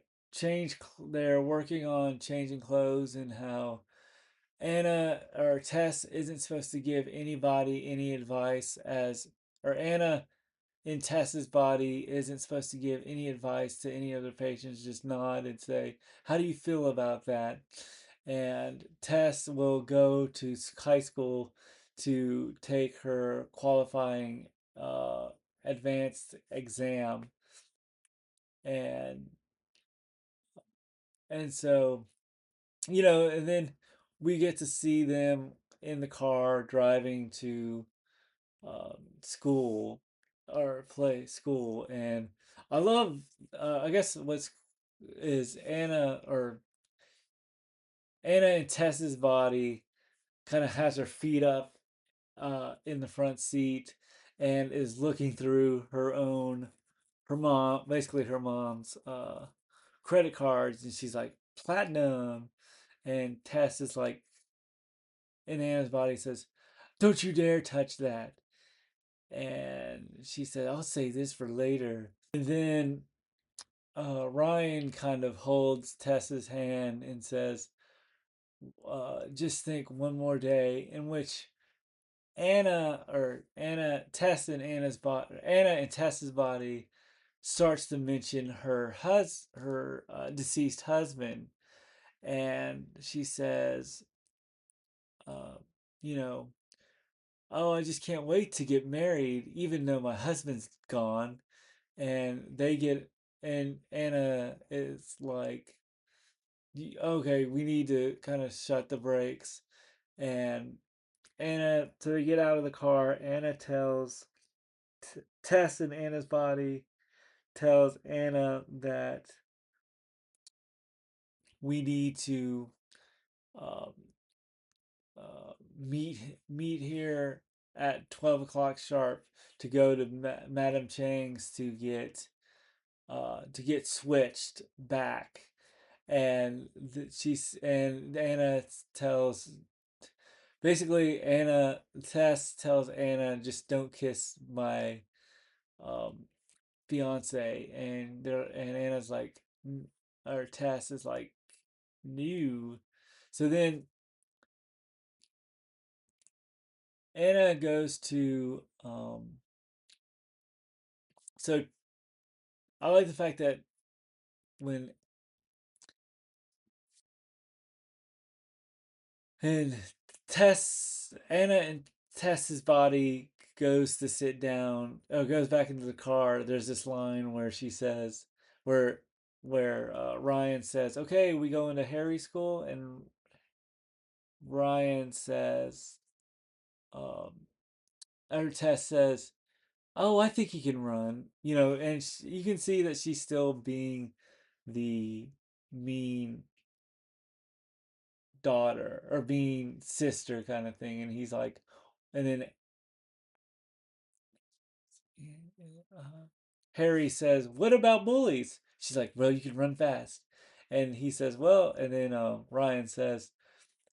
they're working on changing clothes, and how Anna or Tess isn't supposed to give anybody any advice, or Anna in Tess's body isn't supposed to give any advice to any other patients, just nod and say, how do you feel about that? And Tess will go to high school to take her qualifying uh, advanced exam. And so, and then we get to see them in the car driving to school, or play school. And I love, I guess what's is Anna in Tess's body kind of has her feet up in the front seat, and is looking through her own. her mom, basically her mom's credit cards, and she's like platinum, and Tess is like in Anna's body says, "Don't you dare touch that." And she said, "I'll save this for later." And then Ryan kind of holds Tess's hand and says, "Just think one more day in which Anna and Tess's body starts to mention her deceased husband, and she says, uh, you know, oh, I just can't wait to get married, even though my husband's gone." And they get and Anna is like, okay, we need to kind of shut the brakes. And Anna, so they get out of the car. Anna tells Tess in Anna's body tells Anna that we need to um, meet here at 12 o'clock sharp to go to Madame Chang's to get switched back. And Anna tells basically Anna Tess tells Anna, just don't kiss my um, fiance, and Anna's like, or Tess is like, new. So then Anna goes to so I like the fact that when and Anna and Tess's body goes to sit down, goes back into the car. There's this line where she says, where Ryan says, "Okay, we go into Harry school," and Ryan says, um, or Tess says, "Oh, I think he can run," and you can see that she's still being the mean daughter or being sister kind of thing. And he's like, and then uh, Harry says, "What about bullies?" She's like, "Well, you can run fast." And he says, "Well," and then Ryan says,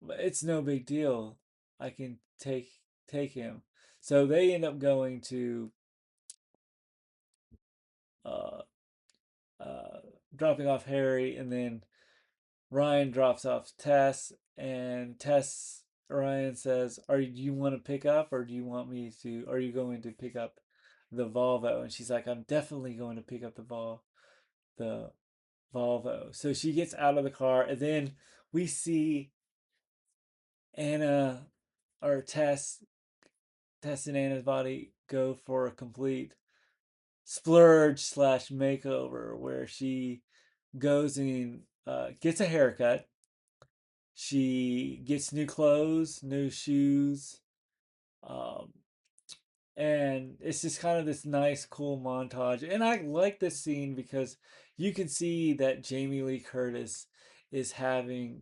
"It's no big deal. I can take him." So they end up going to uh, uh, dropping off Harry, and then Ryan drops off Tess, and Ryan says, "Are you want to pick up, or do you want me to? Are you going to pick up the Volvo?" And she's like, "I'm definitely going to pick up the Volvo." So she gets out of the car, and then we see Anna or Tess and Anna's body go for a complete splurge slash makeover, where she goes and gets a haircut. She gets new clothes, new shoes, um, and it's just kind of this nice, cool montage. And I like this scene because you can see that Jamie Lee Curtis is having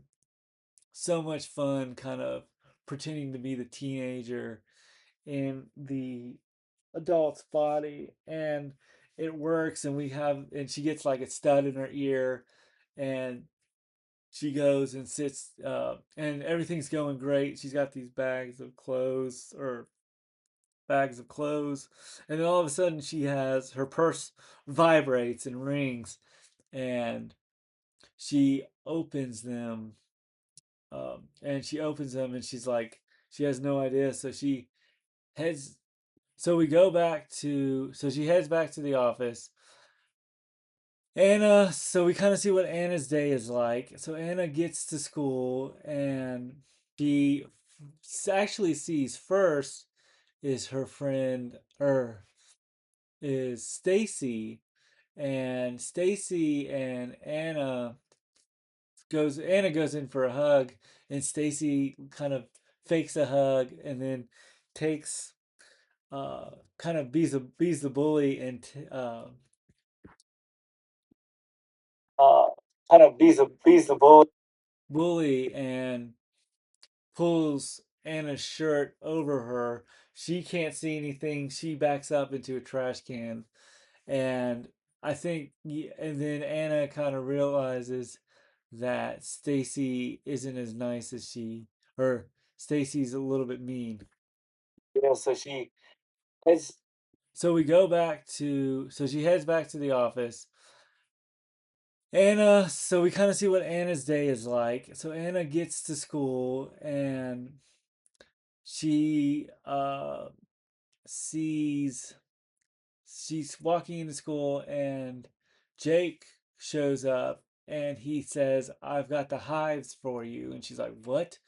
so much fun, kind of pretending to be the teenager in the adult's body, and it works. And she gets like a stud in her ear, and she goes and sits, and everything's going great. She's got these bags of clothes, and then all of a sudden she has her purse vibrates and rings, and she opens them, and she's like, she has no idea. Heads, so she heads back to the office. Anna, so we kind of see what Anna's day is like. So Anna gets to school, and she actually sees first is her friend, or is Stacy, and Stacy and Anna goes in for a hug, and Stacy kind of fakes a hug, and then takes kind of bees the bully, and uh, kind of bees the bully, and pulls Anna's shirt over her. She can't see anything. She backs up into a trash can, and I think, and then Anna kind of realizes that Stacy isn't as nice as or Stacy's a little bit mean. So she heads. So we go back to, so she heads back to the office. Anna, so we kind of see what Anna's day is like. So Anna gets to school and she sees she's walking into school and Jake shows up and he says, "I've got the hives for you." And she's like, "What?"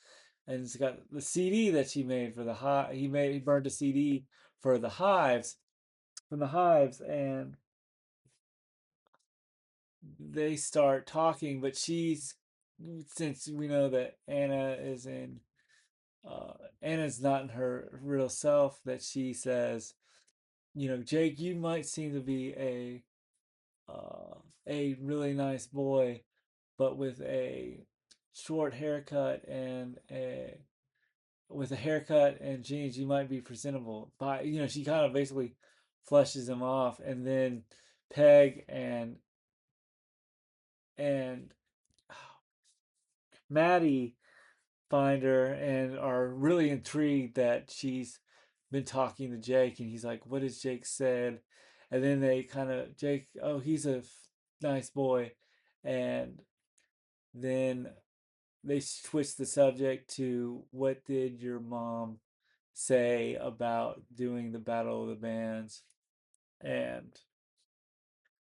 And it's got the CD that she made for the hive. He burned a CD for the hives from the hives, and they start talking. But she's since we know that uh, Anna's not in her real self. That she says, Jake, you might seem to be uh, a really nice boy, but with a haircut and jeans, you might be presentable. She kind of basically flushes him off, and then Peg and Maddie find her and are really intrigued that she's been talking to Jake, and he's like, "What has Jake said?" And then they kind of Jake, oh, he's a nice boy, and then they switch the subject to what did your mom say about doing the Battle of the Bands? And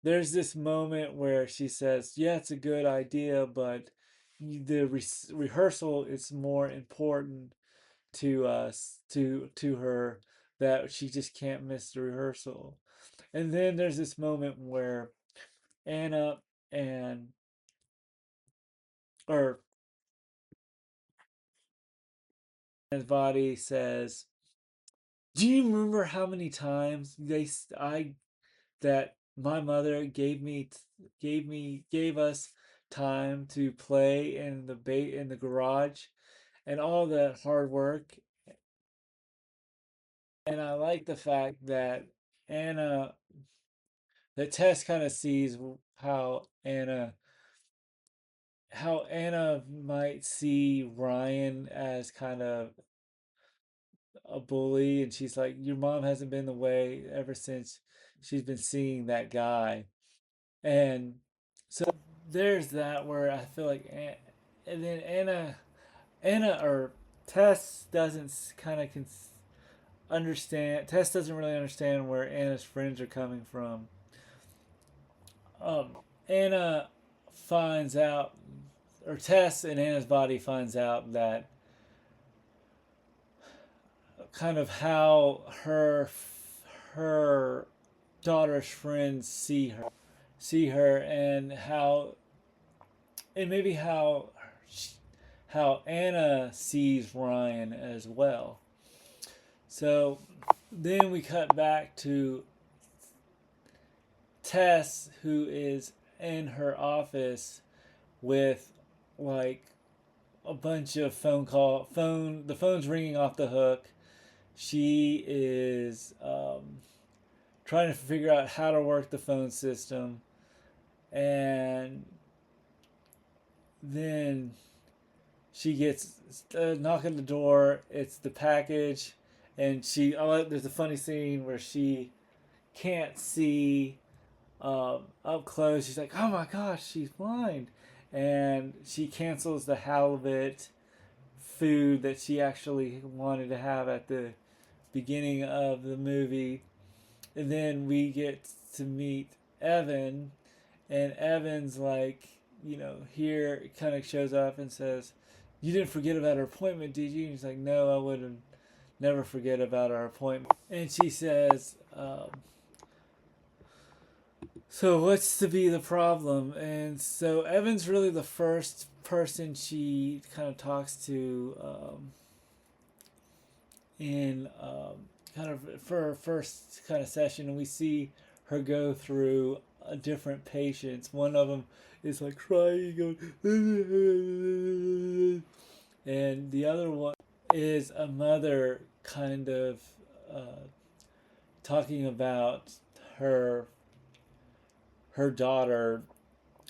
there's this moment where she says, "Yeah, it's a good idea, but the rehearsal is more important to us to her that she just can't miss the rehearsal." And then there's this moment where Anna and or Anna's body says, "Do you remember how many times I that my mother gave us time to play in the garage and all that hard work?" And I like the fact that Anna Tess kind of sees how Anna might see Ryan as kind of a bully, and she's like, "Your mom hasn't been the way ever since she's been seeing that guy." And so there's that where I feel like, and then Anna or Tess doesn't kind of understand. Tess doesn't really understand where Anna's friends are coming from. Anna finds out, or Tess in Anna's body finds out that kind of how her daughter's friends see her, and maybe how Anna sees Ryan as well. So then we cut back to Tess, who is in her office with like a bunch of the phone's ringing off the hook. She is trying to figure out how to work the phone system, and then she gets a knock at the door. It's the package, and there's a funny scene where she can't see up close. She's like, "Oh my gosh, she's blind," and she cancels the halibut food that she actually wanted to have at the beginning of the movie. And then we get to meet Evan, and Evan's like, here kind of shows up and says, "You didn't forget about our appointment, did you?" And he's like, "No, I wouldn't never forget about our appointment." And she says, "So what's to be the problem?" And so Evan's really the first person she kind of talks to in kind of for her first kind of session, and we see her go through different patients. One of them is like crying, going, and the other one is a mother kind of talking about her her daughter,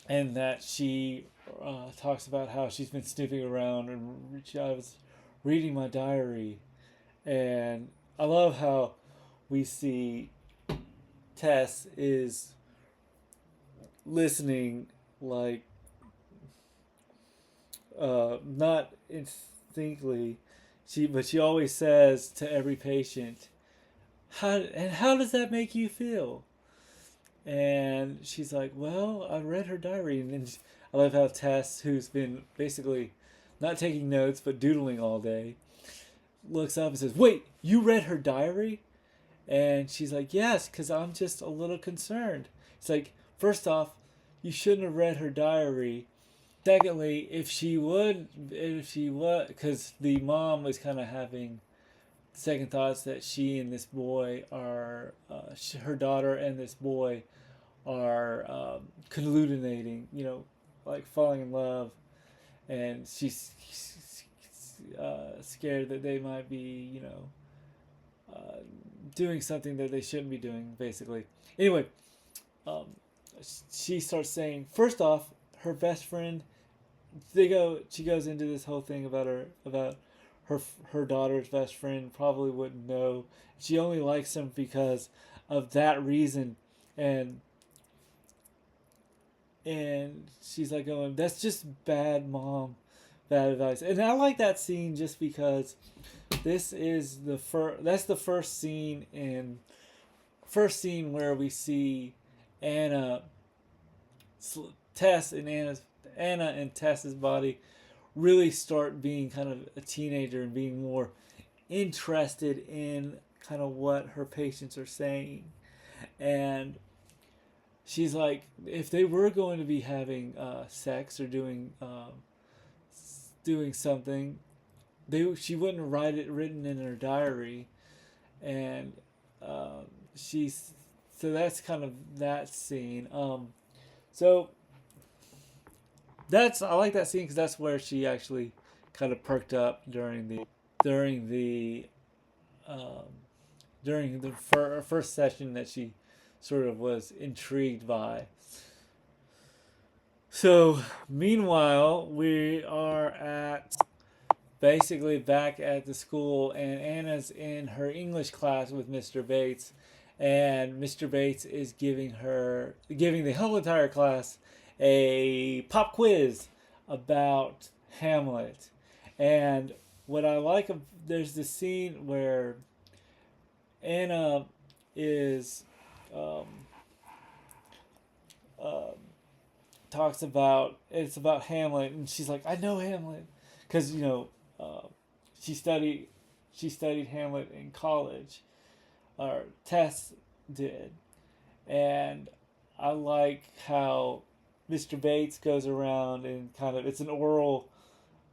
and that she talks about how she's been snooping around, and I was reading my diary. And I love how we see Tess is listening, like, not instinctively, but she always says to every patient, how does that make you feel? And she's like, well, I read her diary. And then I love how Tess, who's been basically not taking notes but doodling all day, looks up and says, wait, you read her diary? And she's like, yes, because I'm just a little concerned. It's like, first off, you shouldn't have read her diary. Secondly, if she would, because the mom was kind of having second thoughts that she and this boy are, her daughter and this boy are conglutinating, like falling in love, and she's scared that they might be, uh, doing something that they shouldn't be doing, basically. Anyway, um, she starts saying, first off, her best friend. She goes into this whole thing about her daughter's best friend probably wouldn't know. She only likes him because of that reason, and she's like going, that's just bad mom, bad advice. And I like that scene just because this is that's the first scene where we see Anna, Tess and Anna and Tess's body really start being kind of a teenager and being more interested in kind of what her patients are saying. And she's like, if they were going to be having sex or doing something, she wouldn't write it written in her diary. And she's so that's kind of that scene. So I like that scene because that's where she actually kind of perked up during the um, during the first session that she sort of was intrigued by. So meanwhile, we are at basically back at the school, and Anna's in her English class with Mr. Bates, and Mr. Bates is giving the whole entire class a pop quiz about Hamlet. And what I like, there's this scene where Anna is um, uh, talks about it's about Hamlet, and she's like, I know Hamlet because uh, she studied Hamlet in college, or Tess did, and I like how Mr. Bates goes around and kind of, it's an oral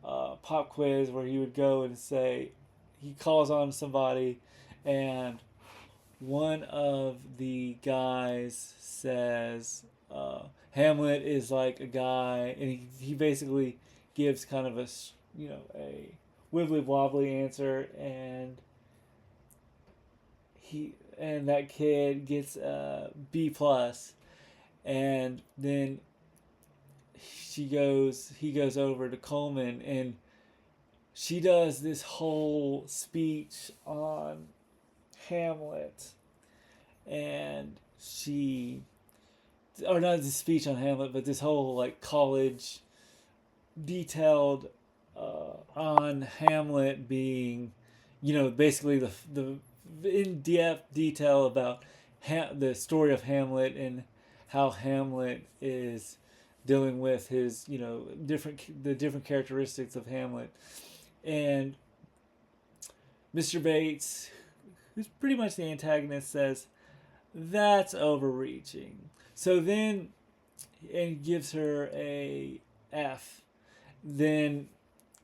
pop quiz where he would go and say, he calls on somebody, and one of the guys says Hamlet is like a guy, and he basically gives kind of a wibbly wobbly answer, and that kid gets a B plus, and then he goes over to Coleman, and she does this whole speech on Hamlet, and or not the speech on Hamlet, but this whole like college detailed on Hamlet being, basically the in depth detail about the story of Hamlet and how Hamlet is dealing with his the different characteristics of Hamlet. And Mr. Bates, who's pretty much the antagonist, says that's overreaching. So then, and gives her a F. Then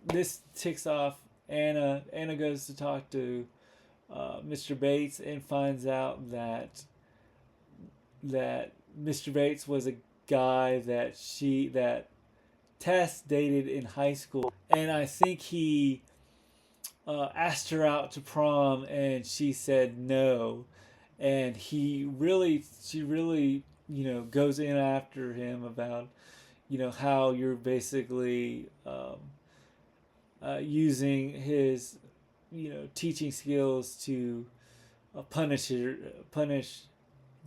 this ticks off Anna. Anna goes to talk to Mr. Bates and finds out that Mr. Bates was a guy that Tess dated in high school, and I think he asked her out to prom, and she said no, and she really goes in after him about how you're basically using his teaching skills to punish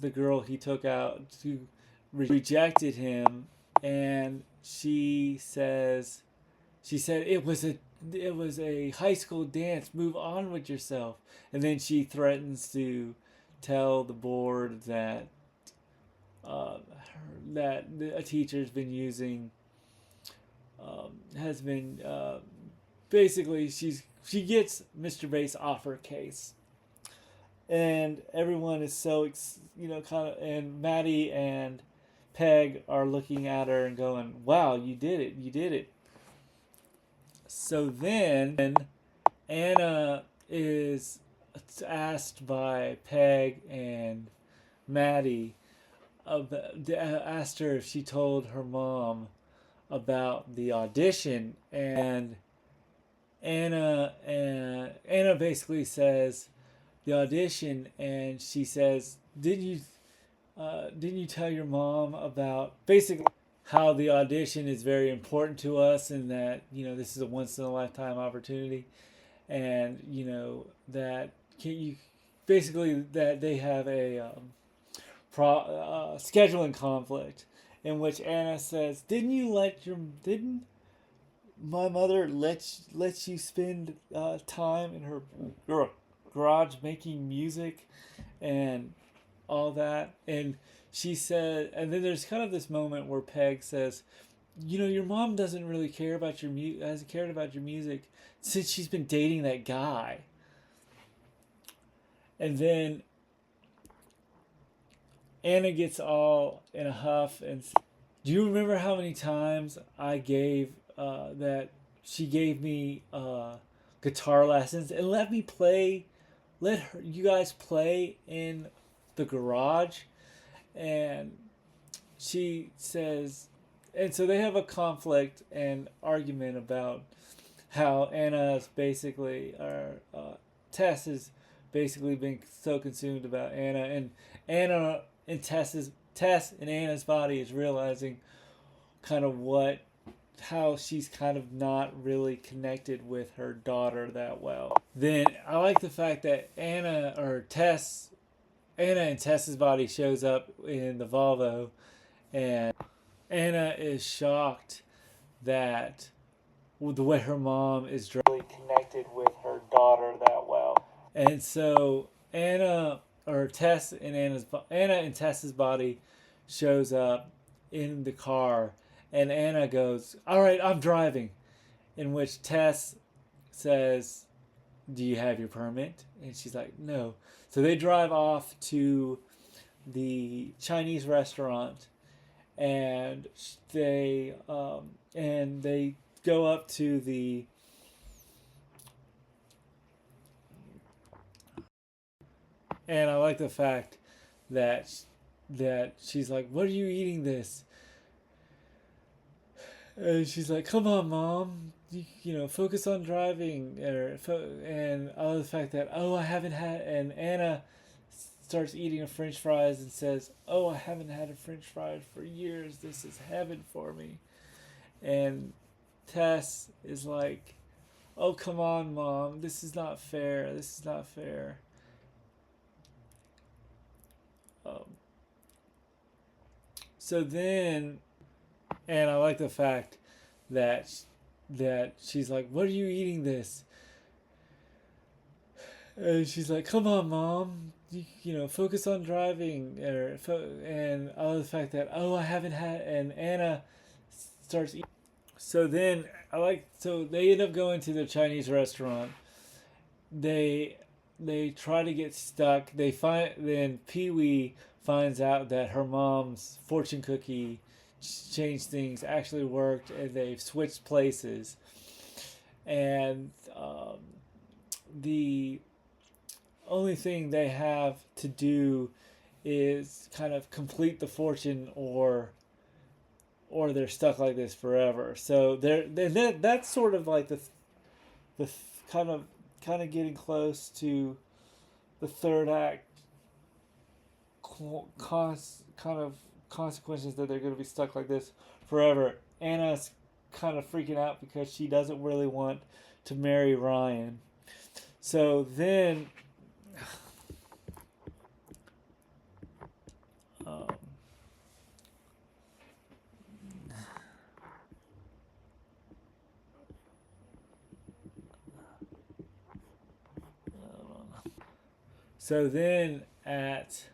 the girl he took out to rejected him, and she said it was a high school dance. Move on with yourself. And then she threatens to tell the board that that a teacher's been using has been basically she gets Mr. Bass off her case, and everyone is so kind of, and Maddie and Peg are looking at her and going, "Wow, you did it! You did it!" So then Anna is asked by Peg and Maddie, asked her if she told her mom about the audition, and Anna basically says the audition, and she says, didn't you tell your mom about basically how the audition is very important to us, and that this is a once in a lifetime opportunity, and that can you basically that they have a scheduling conflict, in which Anna says, didn't my mother let you spend time in her garage making music and all that?" And she said, and then there's kind of this moment where Peg says, your mom doesn't really care about hasn't cared about your music since she's been dating that guy. And then Anna gets all in a huff and, "Do you remember how many times I gave that she gave me guitar lessons and you guys play in the garage?" And she says, and so they have a conflict and argument about how Anna's basically, or Tess has basically been so consumed about Anna and Tess and Anna's body is realizing kind of how she's kind of not really connected with her daughter that well. Then I like the fact that Anna and Tess's body shows up in the Volvo, and Anna is shocked that the way her mom is really connected with her daughter that well. And so Anna and Tess's body shows up in the car, and Anna goes, "All right, I'm driving." In which Tess says, "Do you have your permit?" And she's like, "No." So they drive off to the Chinese restaurant, and they go up to the, and I like the fact that she's like, "What are you eating this?" And she's like, "Come on, mom, focus on driving." And I love the fact that, "Oh, I haven't had," and Anna starts eating a French fries and says, "Oh, I haven't had a French fry for years. This is heaven for me." And Tess is like, "Oh, come on, mom, this is not fair. This is not fair." Um, so then, and I like the fact that she's like, "What are you eating this?" And she's like, "Come on, mom, focus on driving." And I love the fact that, "Oh, I haven't had," and Anna starts eating. So then so they end up going to the Chinese restaurant. They try to get stuck. Then Pee Wee finds out that her mom's fortune cookie changed things actually worked, and they've switched places. And the only thing they have to do is kind of complete the fortune, or they're stuck like this forever. So that's sort of like the kind of getting close to the third act kind of consequences that they're going to be stuck like this forever. Anna's kind of freaking out because she doesn't really want to marry Ryan. So then, um, so then at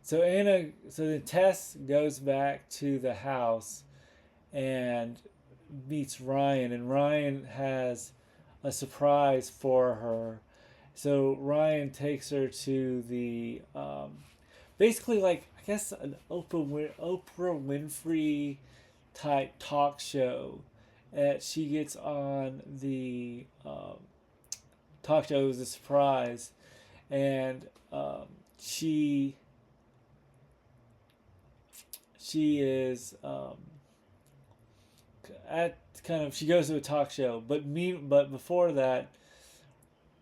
so then Tess goes back to the house and meets Ryan, and Ryan has a surprise for her. So Ryan takes her to the basically, like, I guess an Oprah Winfrey type talk show. She gets on the talk show. It was a surprise, and she is at kind of, she goes to a talk show, but before that,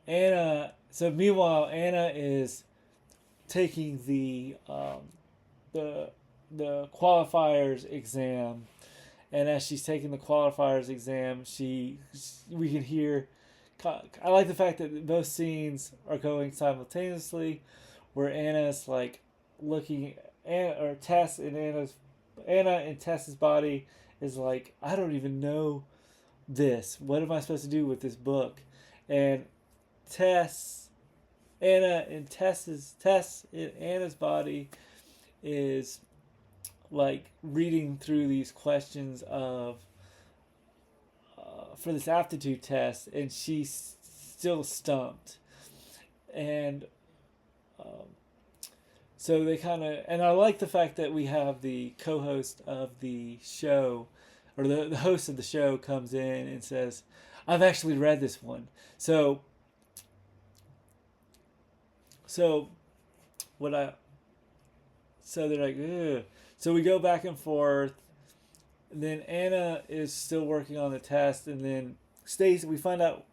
Anna. So meanwhile, Anna is taking the the qualifiers exam, and as she's taking the qualifiers exam, we can hear. I like the fact that both scenes are going simultaneously, where Anna's like looking at, or Anna in Tess's body is like, I don't even know this. What am I supposed to do with this book? And Tess, Tess in Anna's body is like reading through these questions of for this aptitude test, and she's still stumped. And um, so they kind of, and I like the fact that we have the co-host of the show, or the host of the show comes in and says, I've actually read this one. So what I so they're like, ugh. So we go back and forth. And then Anna is still working on the test, and then Stacy, we find out,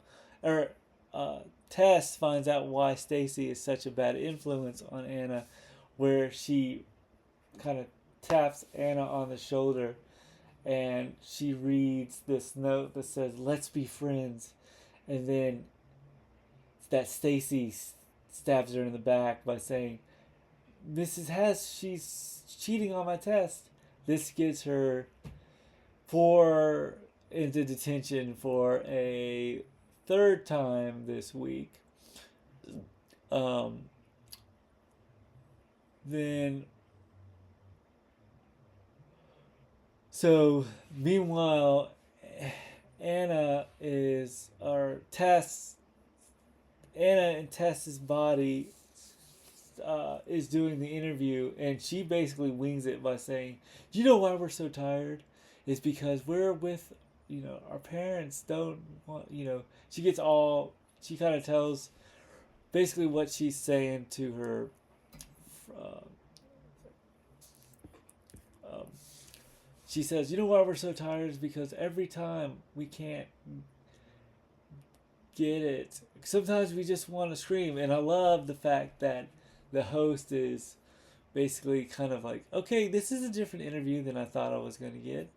or Tess finds out why Stacy is such a bad influence on Anna, where she kind of taps Anna on the shoulder, and she reads this note that says, "Let's be friends," and then that Stacy stabs her in the back by saying, "Mrs. Hess, she's cheating on my test." This gets her into detention for a third time this week. Um, then, so meanwhile, Anna is, or Tess, Anna in Tess's body is doing the interview, and she basically wings it by saying, "Do you know why we're so tired? It's because we're with, our parents don't want, she kind of tells basically what she's saying to her. Uh, um, she says, you know why we're so tired is because every time we can't get it, sometimes we just want to scream." And I love the fact that the host is basically kind of like, okay, this is a different interview than I thought I was going to get.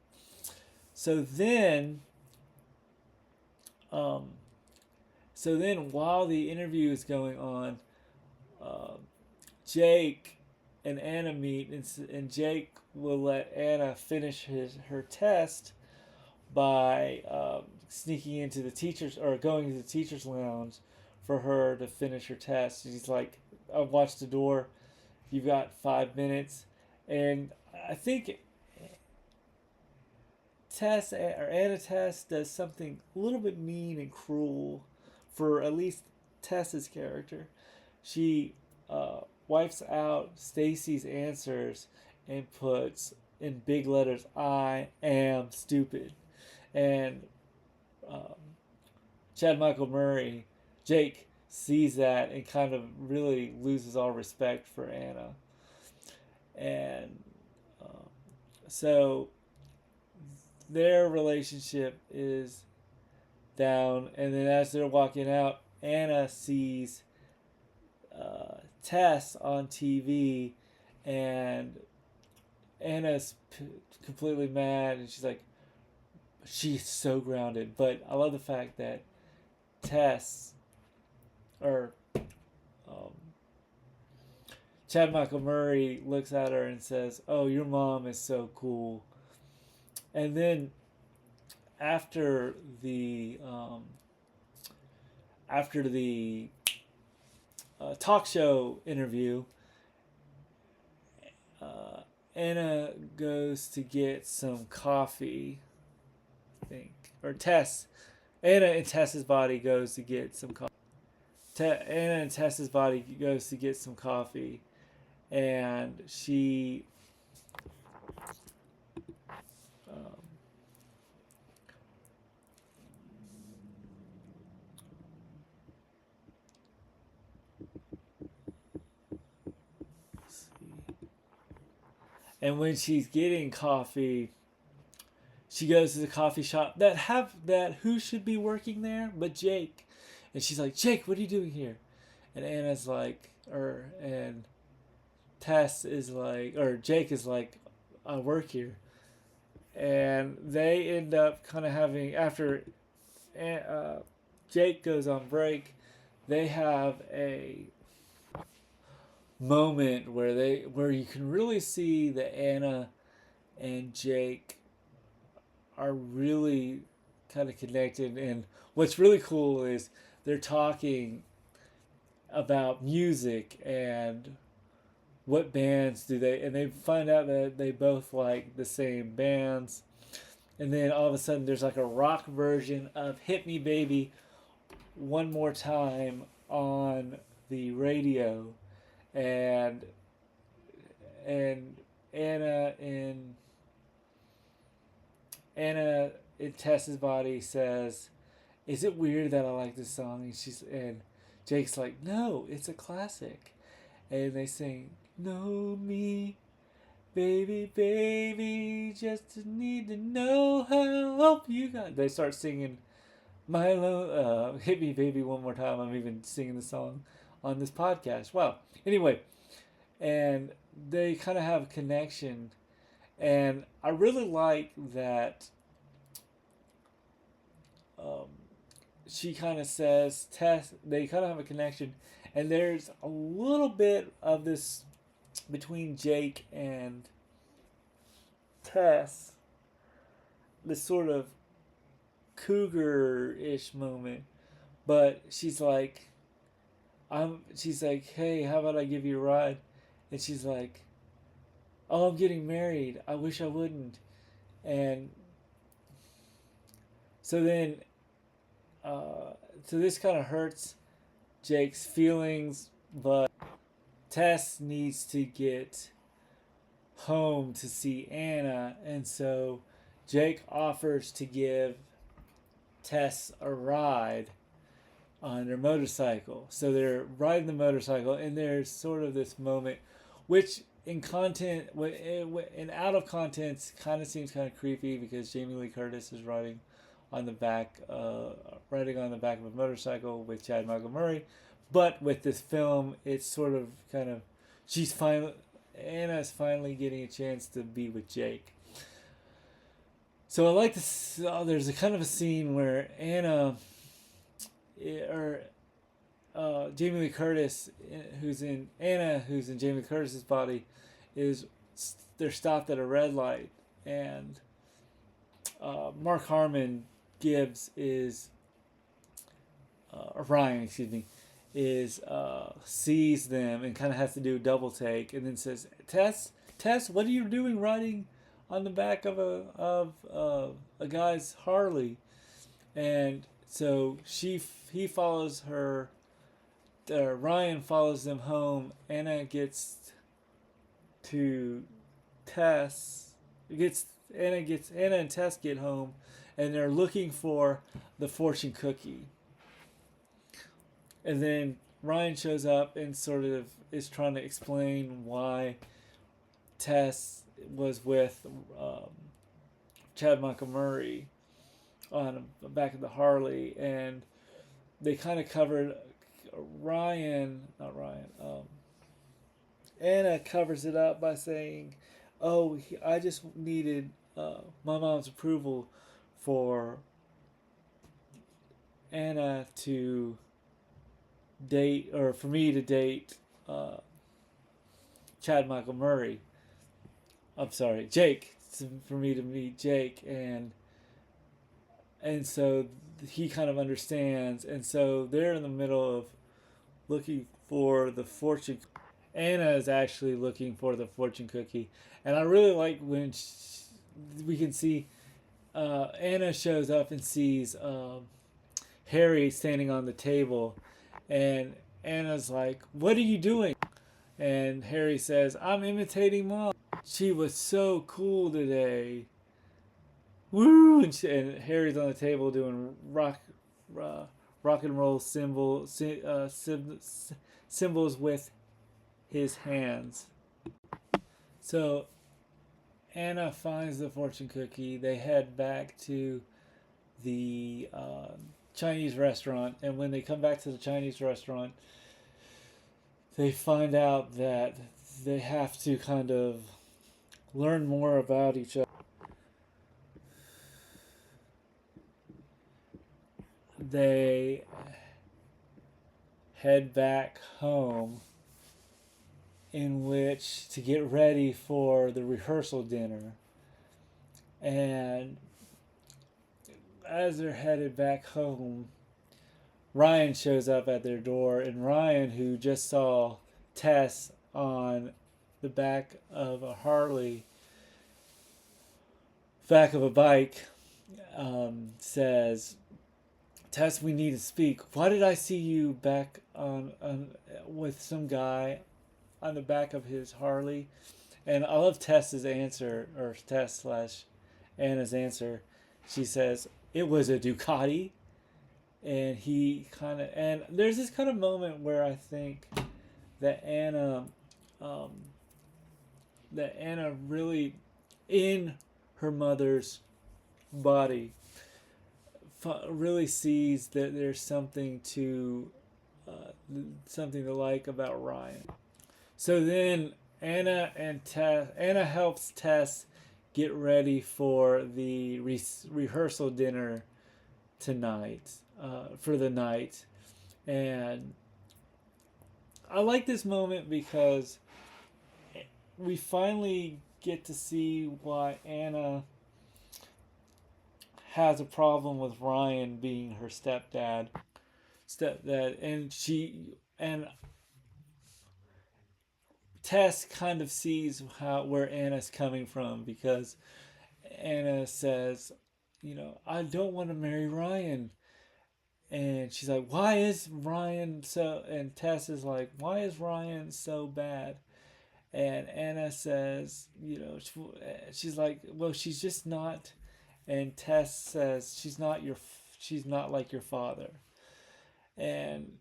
So then, while the interview is going on, uh, Jake and Anna meet, and Jake will let Anna finish her test by sneaking into the teachers, or going to the teachers' lounge for her to finish her test. She's like, I've watched the door. You've got 5 minutes. And I think Anna Tess does something a little bit mean and cruel for at least Tess's character. She wipes out Stacy's answers and puts in big letters, "I am stupid." And Chad Michael Murray, Jake, sees that and kind of really loses all respect for Anna. And so their relationship is down. And then as they're walking out, Anna sees Tess on TV, and Anna's completely mad, and she's like, she's so grounded. But I love the fact that Tess, or um, Chad Michael Murray, looks at her and says, "Oh, your mom is so cool." And then after the after the talk show interview, uh, Anna goes to get some coffee. I think, or Tess. Anna and Tess's body goes to get some coffee. Anna and Tess's body goes to get some coffee, and she um, and when she's getting coffee, she goes to the coffee shop that who should be working there but Jake, and she's like, Jake, what are you doing here? And Anna's like, and Tess is like, or Jake is like, I work here, and they end up kind of having after uh, Jake goes on break, they have a moment where you can really see that Anna and Jake are really kind of connected. And what's really cool is they're talking about music and what bands do they, and they find out that they both like the same bands. And then all of a sudden there's like a rock version of Hit Me Baby One More Time on the radio. And and Anna in Anna in Tess's body says, "Is it weird that I like this song?" And Jake's like, "No, it's a classic." And they sing, "Know me, baby, baby, just need to know how help you got." They start singing Milo, "Hit Me, Baby, One More Time." I'm even singing the song on this podcast. Wow. Anyway, and they kind of have a connection, and I really like that. Um, she kind of says, Tess, they kind of have a connection, and there's a little bit of this between Jake and Tess, this sort of cougar-ish moment. But she's like, "Hey, how about I give you a ride?" And she's like, "Oh, I'm getting married. I wish I wouldn't." And so then, uh, so this kind of hurts Jake's feelings, but Tess needs to get home to see Anna, and so Jake offers to give Tess a ride on their motorcycle. So they're riding the motorcycle, and there's sort of this moment, which in content, in out of context, kind of seems kind of creepy because Jamie Lee Curtis is on the back, riding on the back of a motorcycle with Chad Michael Murray. But with this film, it's sort of kind of she's finally Anna's finally getting a chance to be with Jake. So I like this. There's a kind of a scene where or Jamie Lee Curtis, who's in Jamie Lee Curtis's body, is they're stopped at a red light, and Mark Harmon Gibbs is Ryan, excuse me, is sees them and kind of has to do a double take, and then says, Tess, what are you doing riding on the back of a guy's Harley?" And so he follows her. Ryan follows them home. Anna gets to Tess. Anna and Tess get home, and they're looking for the fortune cookie. And then Ryan shows up and sort of is trying to explain why Tess was with Chad Michael Murray on the back of the Harley, and they kind of covered not Ryan. Anna covers it up by saying, oh, I just needed my mom's approval for Anna to date, or for me to date uh, Chad Michael Murray. I'm sorry, Jake. For me to meet Jake, and so he kind of understands, and so they're in the middle of looking for the fortune. Anna is actually looking for the fortune cookie, and I really like when we can see Anna shows up and sees Harry standing on the table, and Anna's like, "What are you doing?" And Harry says, "I'm imitating Mom. She was so cool today. Woo!" And Harry's on the table doing uh, rock and roll symbols with his hands. So Anna finds the fortune cookie. They head back to the Chinese restaurant, and when they come back to the Chinese restaurant, they find out that they have to kind of learn more about each other. They head back home, in which to get ready for the rehearsal dinner. And as they're headed back home, Ryan shows up at their door, and Ryan, who just saw Tess on the back of a Harley, back of a bike, says, "Tess, we need to speak. Why did I see you back on with some guy on the back of his Harley?" And I love Tess's answer, or Tess slash Anna's answer. She says, "It was a Ducati." And he kind of, and there's this kind of moment where I think that um, Anna really, in her mother's body, really sees that there's something to like about Ryan. So then Anna helps Tess get ready for the rehearsal dinner tonight, for the night. And I like this moment because we finally get to see why Anna has a problem with Ryan being her stepdad, and Tess kind of sees where Anna's coming from, because Anna says, "I don't want to marry Ryan." And she's like, "Why is Ryan so?" And Tess is like, "Why is Ryan so bad?" And Anna says, she's like, "Well, she's just not." And Tess says, she's not like your father." And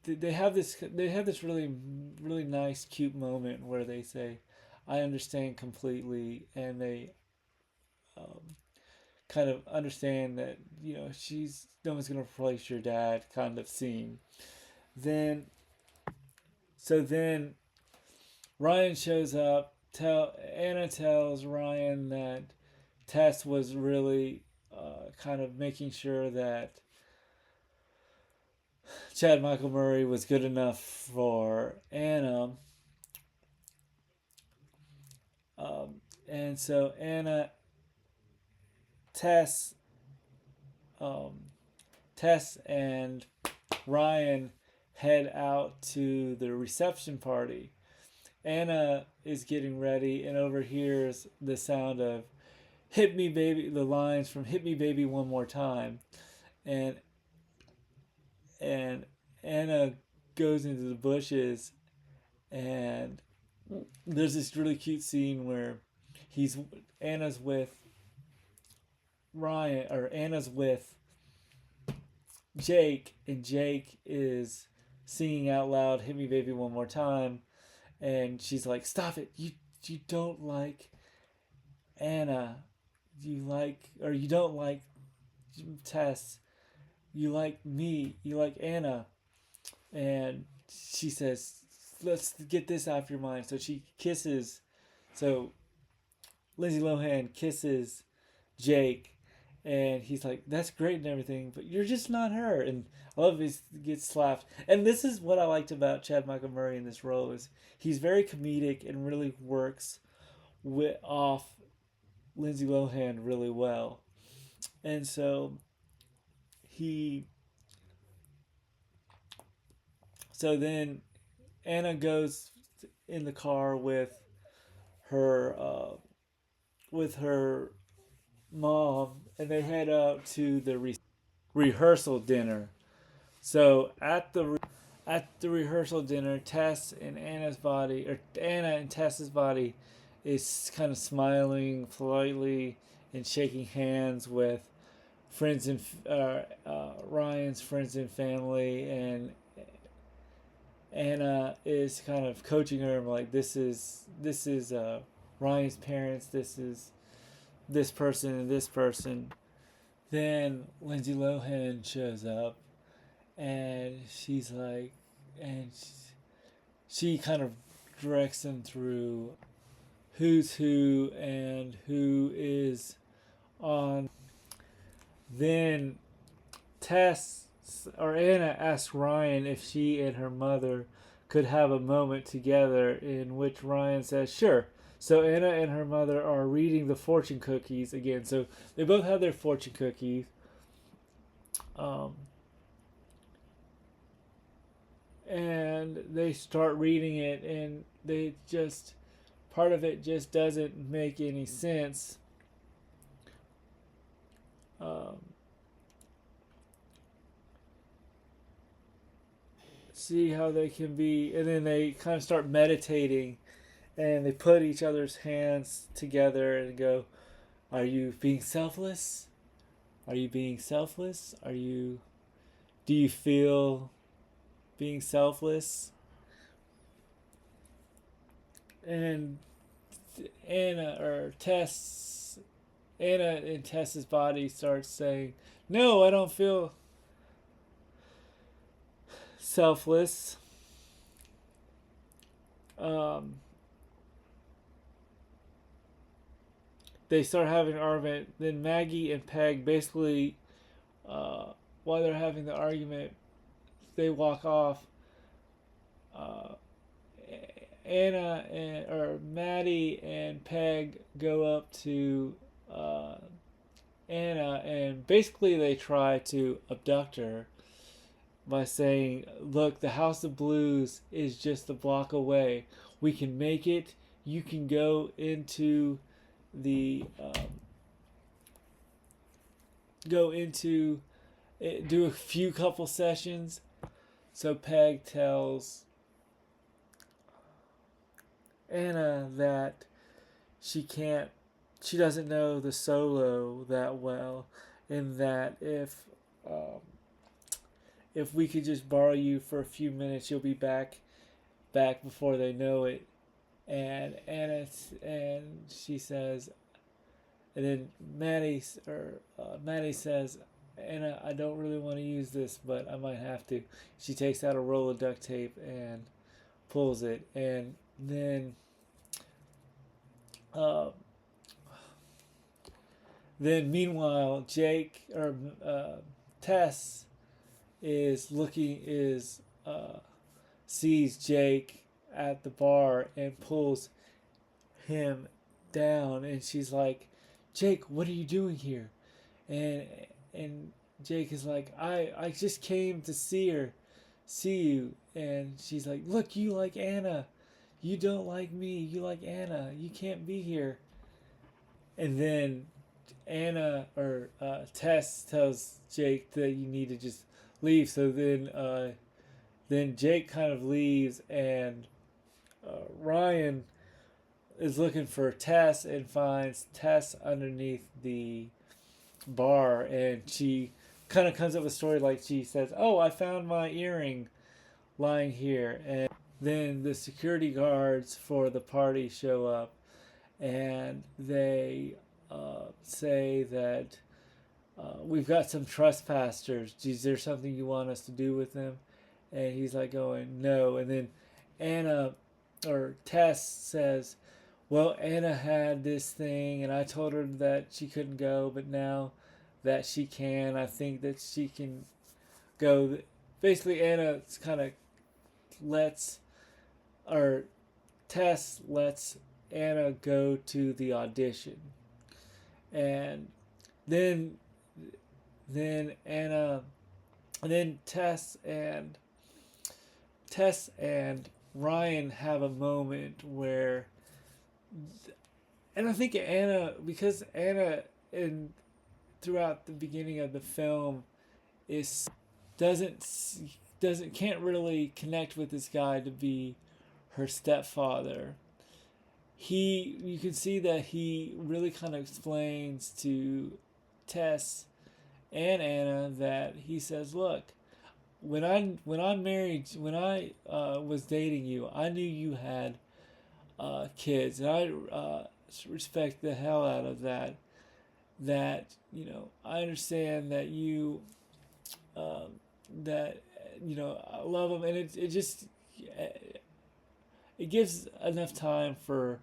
they have this really really nice cute moment where they say, "I understand completely," and they um, kind of understand that she's no one's gonna replace your dad kind of scene. Then then Ryan shows up. Anna tells Ryan that Tess was really kind of making sure that Chad Michael Murray was good enough for Anna. And so Tess, um, Tess and Ryan head out to the reception party. Anna is getting ready and overhears the sound of "Hit Me Baby," the lines from "Hit Me Baby One More Time." And and Anna goes into the bushes, and there's this really cute scene where he's Anna's with Anna's with Jake, and Jake is singing out loud "Hit Me Baby One More Time," and she's like, "Stop it. You don't like Anna. You don't like Tess. You like me. You like Anna." And she says, "Let's get this off your mind." So she kisses So Lindsay Lohan kisses Jake, and he's like, "That's great and everything, but you're just not her." And I love he gets slapped. And this is what I liked about Chad Michael Murray in this role is he's very comedic and really works off Lindsay Lohan really well. And so he, so then Anna goes in the car her, uh, with her mom, and they head out to the rehearsal dinner. So at the rehearsal dinner, Tess and Anna's body, or Anna and Tess's body, is kind of smiling politely and shaking hands with friends and Ryan's friends and family, and Anna is kind of coaching her like this is Ryan's parents, this is this person and this person. Then Lindsay Lohan shows up, and she's like, and she kind of directs them through who's who and who is on. Then Tess or Anna asks Ryan if she and her mother could have a moment together, in which Ryan says sure. So Anna and her mother are reading the fortune cookies again. So they both have their fortune cookies. Um, and they start reading it, and they just, part of it just doesn't make any sense. Um, see how they can be, and then they kind of start meditating, and they put each other's hands together and go, "Are you being selfless? Are you being selfless? Are you? Do you feel being selfless?" And Anna in Tess's body starts saying, "No, I don't feel selfless." Um, they start having an argument. Then Maggie and Peg basically, while they're having the argument, they walk off. Uh, Anna and or Maddie and Peg go up to uh, Anna, and basically they try to abduct her by saying, "Look, the House of Blues is just a block away. We can make it. You can go into the go into it, do a few couple sessions." So Peg tells Anna that she can't, she doesn't know the solo that well, and that if we could just borrow you for a few minutes, you'll be back before they know it. And Anna, and she says, and then Maddie says, "Anna, I don't really want to use this, but I might have to." She takes out a roll of duct tape and pulls it, and uh, then meanwhile, Jake or Tess is sees Jake at the bar and pulls him down, and she's like, "Jake, what are you doing here?" And and Jake is like, I just came to see you." And she's like, "Look, you like Anna. You don't like me. You like Anna. You can't be here." And then Anna or Tess tells Jake that you need to just leave. So then Jake kind of leaves, and Ryan is looking for Tess and finds Tess underneath the bar, and she kind of comes up with a story like she says, "Oh, I found my earring lying here." And then the security guards for the party show up, and they say that we've got some trespassers. Is there something you want us to do with them? And he's like going, "No." And then Anna or Tess says, well, Anna had this thing, and I told her that she couldn't go, but now that she can, I think that she can go. Basically, Anna kind of lets, or Tess lets Anna go to the audition, and then then Anna, and then Tess and Ryan have a moment where, and I think Anna, because Anna in throughout the beginning of the film is doesn't doesn't can't really connect with this guy to be her stepfather. You can see that he really kind of explains to Tess and Anna that he says, "Look, when I was dating you, I knew you had kids, and I respect the hell out of that. That I understand that you that I love them, and it just it gives enough time for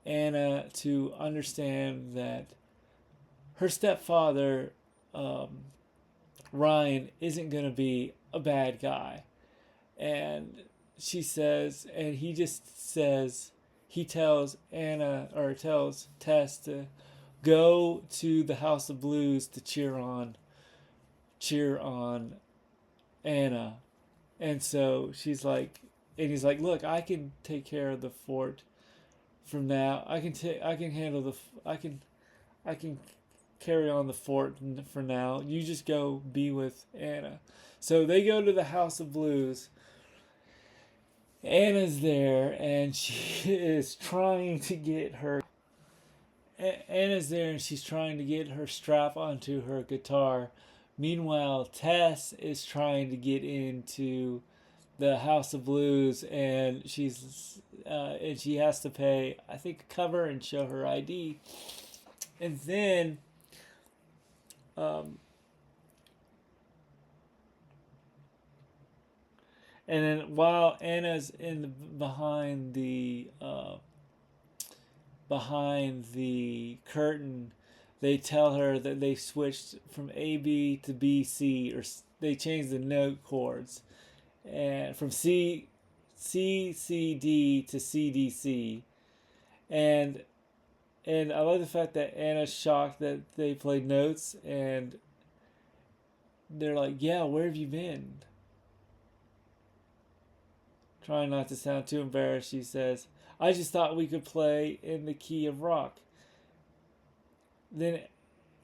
Anna to understand that her stepfather, um, Ryan, isn't going to be a bad guy. And she says, and he just says, he tells Anna, or tells Tess to go to the House of Blues to cheer on Anna. And so she's like, and he's like, look, I can take care of the fort from now. I can handle I can carry on the fort for now. You just go be with Anna. So they go to the House of Blues. Anna's there, and she is trying to get her. Anna's there, and she's trying to get her strap onto her guitar. Meanwhile, Tess is trying to get into the House of Blues, and she has to pay, I think, cover and show her ID. And then um, and then while Anna's in the, behind the curtain, they tell her that they switched from AB to BC, or they changed the note chords, and from CCD to CDC, and I like the fact that Anna's shocked that they played notes, and they're like, "Yeah, where have you been?" Trying not to sound too embarrassed, she says, "I just thought we could play in the key of rock." Then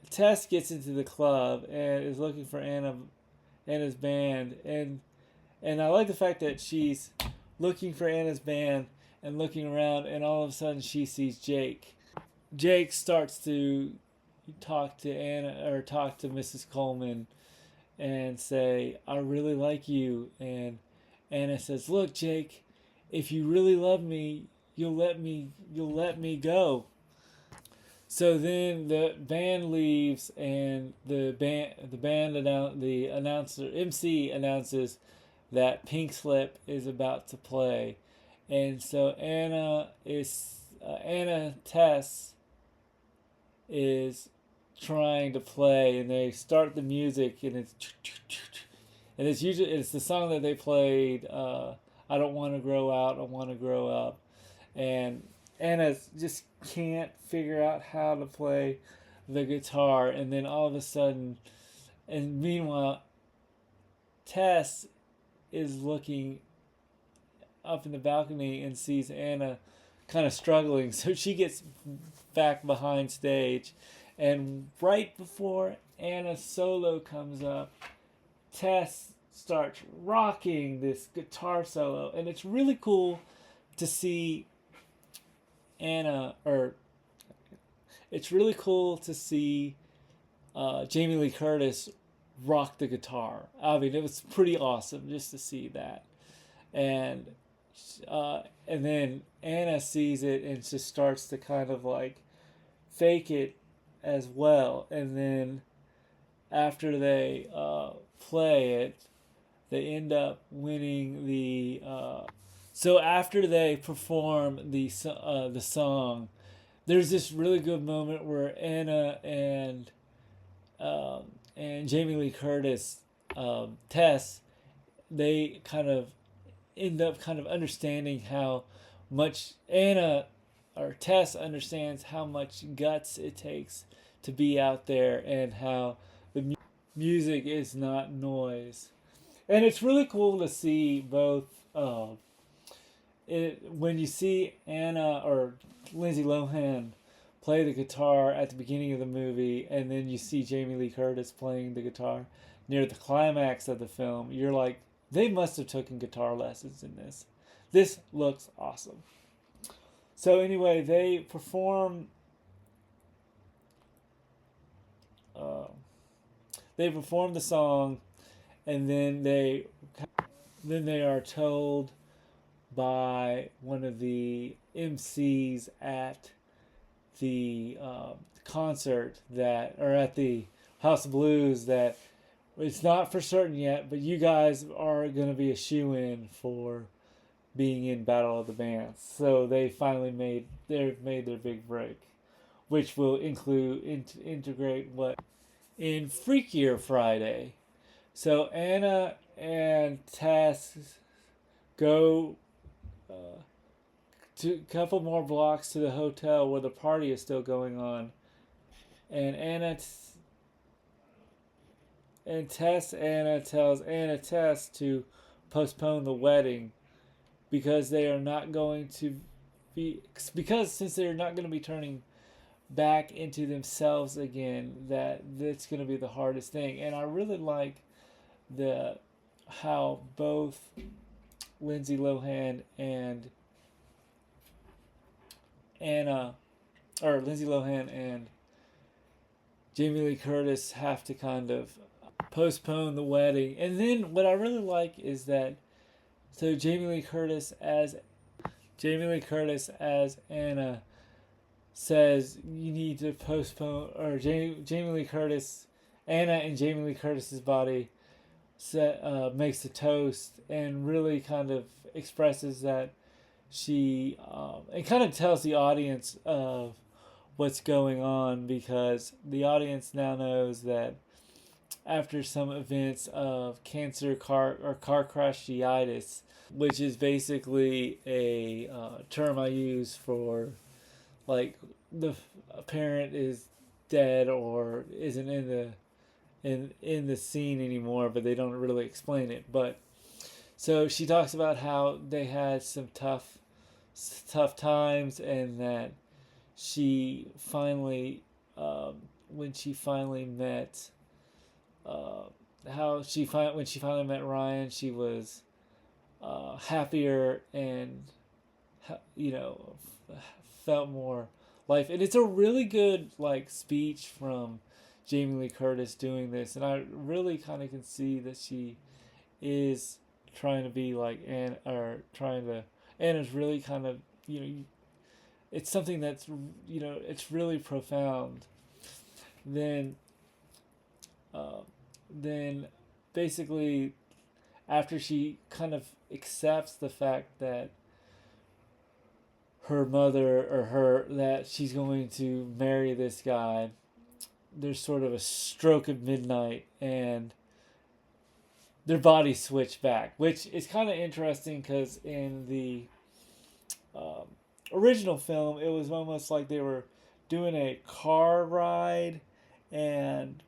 Tess gets into the club and is looking for Anna's band, and I like the fact that she's looking for Anna's band and looking around, and all of a sudden she sees Jake. Jake starts to talk to Anna, or talk to Mrs. Coleman, and say, "I really like you." And Anna says, "Look, Jake, if you really love me, you'll let me go." So then the band leaves, and the announcer MC announces that Pink Slip is about to play, and so Anna Tess is trying to play, and they start the music, and it's the song that they played. I don't want to grow out. I want to grow up, and Anna just can't figure out how to play the guitar, and then all of a sudden, and meanwhile, Tess is looking up in the balcony and sees Anna kind of struggling, so she gets back behind stage, and right before Anna's solo comes up, Tess starts rocking this guitar solo, and it's really cool to see Anna, or it's really cool to see Jamie Lee Curtis rock the guitar. I mean, it was pretty awesome just to see that, and and then Anna sees it and just starts to kind of like fake it as well, and then after they play it, they end up winning So after they perform the song, there's this really good moment where Anna and Jamie Lee Curtis, Tess, they kind of end up kind of understanding how much Anna or Tess understands how much guts it takes to be out there and how the music is not noise. And it's really cool to see both. When you see Anna or Lindsay Lohan play the guitar at the beginning of the movie, and then you see Jamie Lee Curtis playing the guitar near the climax of the film, you're like, they must have taken guitar lessons in this. This looks awesome. So anyway, uh, they perform the song, and then they are told by one of the MCs at the concert that, or at the House of Blues, that it's not for certain yet, but you guys are going to be a shoe in for being in Battle of the Bands. So they've made their big break, which will integrate what in Freakier Friday. So Anna and Tess go to a couple more blocks to the hotel where the party is still going on, and Anna tells Tess to postpone the wedding because they are not going to be because since they're not going to be turning back into themselves again, that that's going to be the hardest thing. And I really like the how both Lindsay Lohan and Anna or Lindsay Lohan and Jamie Lee Curtis have to kind of postpone the wedding. And then what I really like is that so Jamie Lee Curtis as Anna says you need to postpone, or Jamie Lee Curtis, Anna and Jamie Lee Curtis's body makes a toast and really kind of expresses that she it kind of tells the audience of what's going on, because the audience now knows that after some events of car crashitis, which is basically a term I use for like the parent is dead or isn't in the scene anymore, but they don't really explain it. But so she talks about how they had some tough times, and that she finally when she finally met when she finally met Ryan, she was happier and you know felt more life. And it's a really good like speech from Jamie Lee Curtis doing this, and I really kind of can see that she is trying to be like Anna's really kind of it's something that's it's really profound. Then uh, then basically after she kind of accepts the fact that her mother or her that she's going to marry this guy, there's sort of a stroke of midnight and their bodies switch back, which is kind of interesting because in the um, original film it was almost like they were doing a car ride and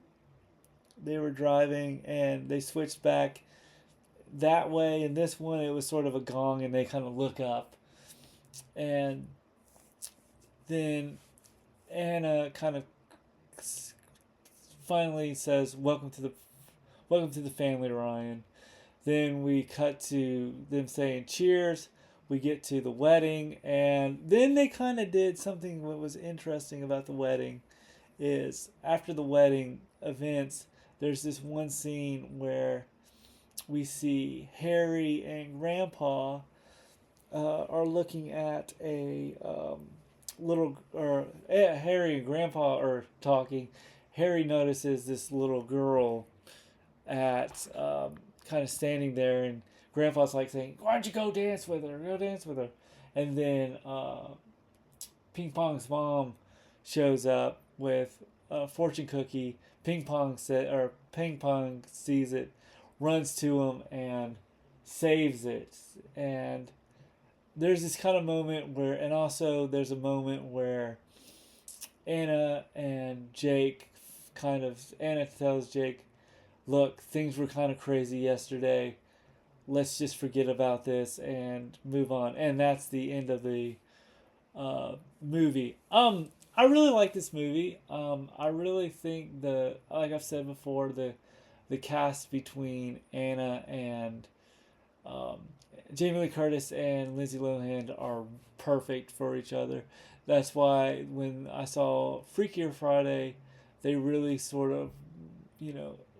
they were driving and they switched back that way. In this one it was sort of a gong and they kind of look up, and then Anna kind of finally says welcome to the family, Ryan. Then we cut to them saying cheers. We get to the wedding, and then they kind of did something that was interesting about the wedding is after the wedding events there's this one scene where we see Harry and Grandpa are looking at a Harry and Grandpa are talking. Harry notices this little girl at kind of standing there, and Grandpa's like saying, "Why don't you go dance with her? Go dance with her." And then Ping Pong's mom shows up with a fortune cookie. Ping Pong sees it, runs to him and saves it. And there's this kind of moment where, and also there's a moment where Anna and Jake Anna tells Jake, "Look, things were kind of crazy yesterday. Let's just forget about this and move on." And that's the end of the movie. I really like this movie. I really think like I've said before, the cast between Anna and um, Jamie Lee Curtis and Lindsay Lohan are perfect for each other. That's why when I saw Freakier Friday, they really sort of,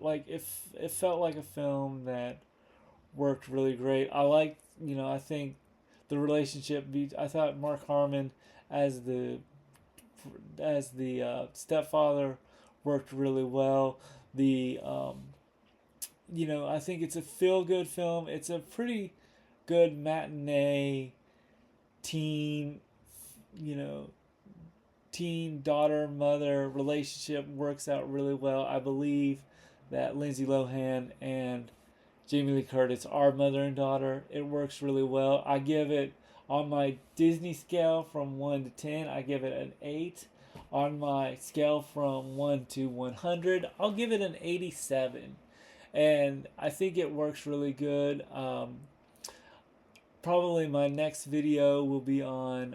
like if it felt like a film that worked really great. I think the relationship. I thought Mark Harmon as the stepfather worked really well. I think it's a feel good film. It's a pretty good matinee teen, you know, teen daughter mother relationship works out really well. I believe that Lindsay Lohan and Jamie Lee Curtis are mother and daughter. It works really well. I give it, on my Disney scale from 1 to 10, I give it an 8. On my scale from 1 to 100, I'll give it an 87. And I think it works really good. Probably my next video will be on,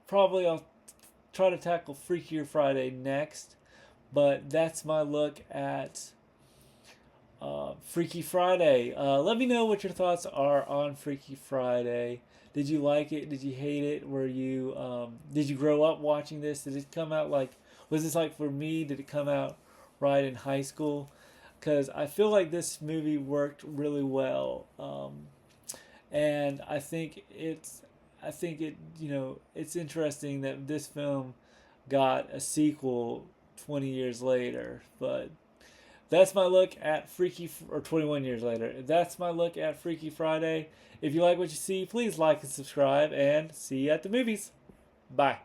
probably I'll try to tackle Freakier Friday next. But that's my look at Freaky Friday. Let me know what your thoughts are on Freaky Friday. Did you like it? Did you hate it? Did you grow up watching this? Did it come out was this like for me? Did it come out right in high school? Because I feel like this movie worked really well. And it's interesting that this film got a sequel 20 years later, but that's my look at 21 years later. That's my look at Freaky Friday. If you like what you see, please like and subscribe, and see you at the movies. Bye.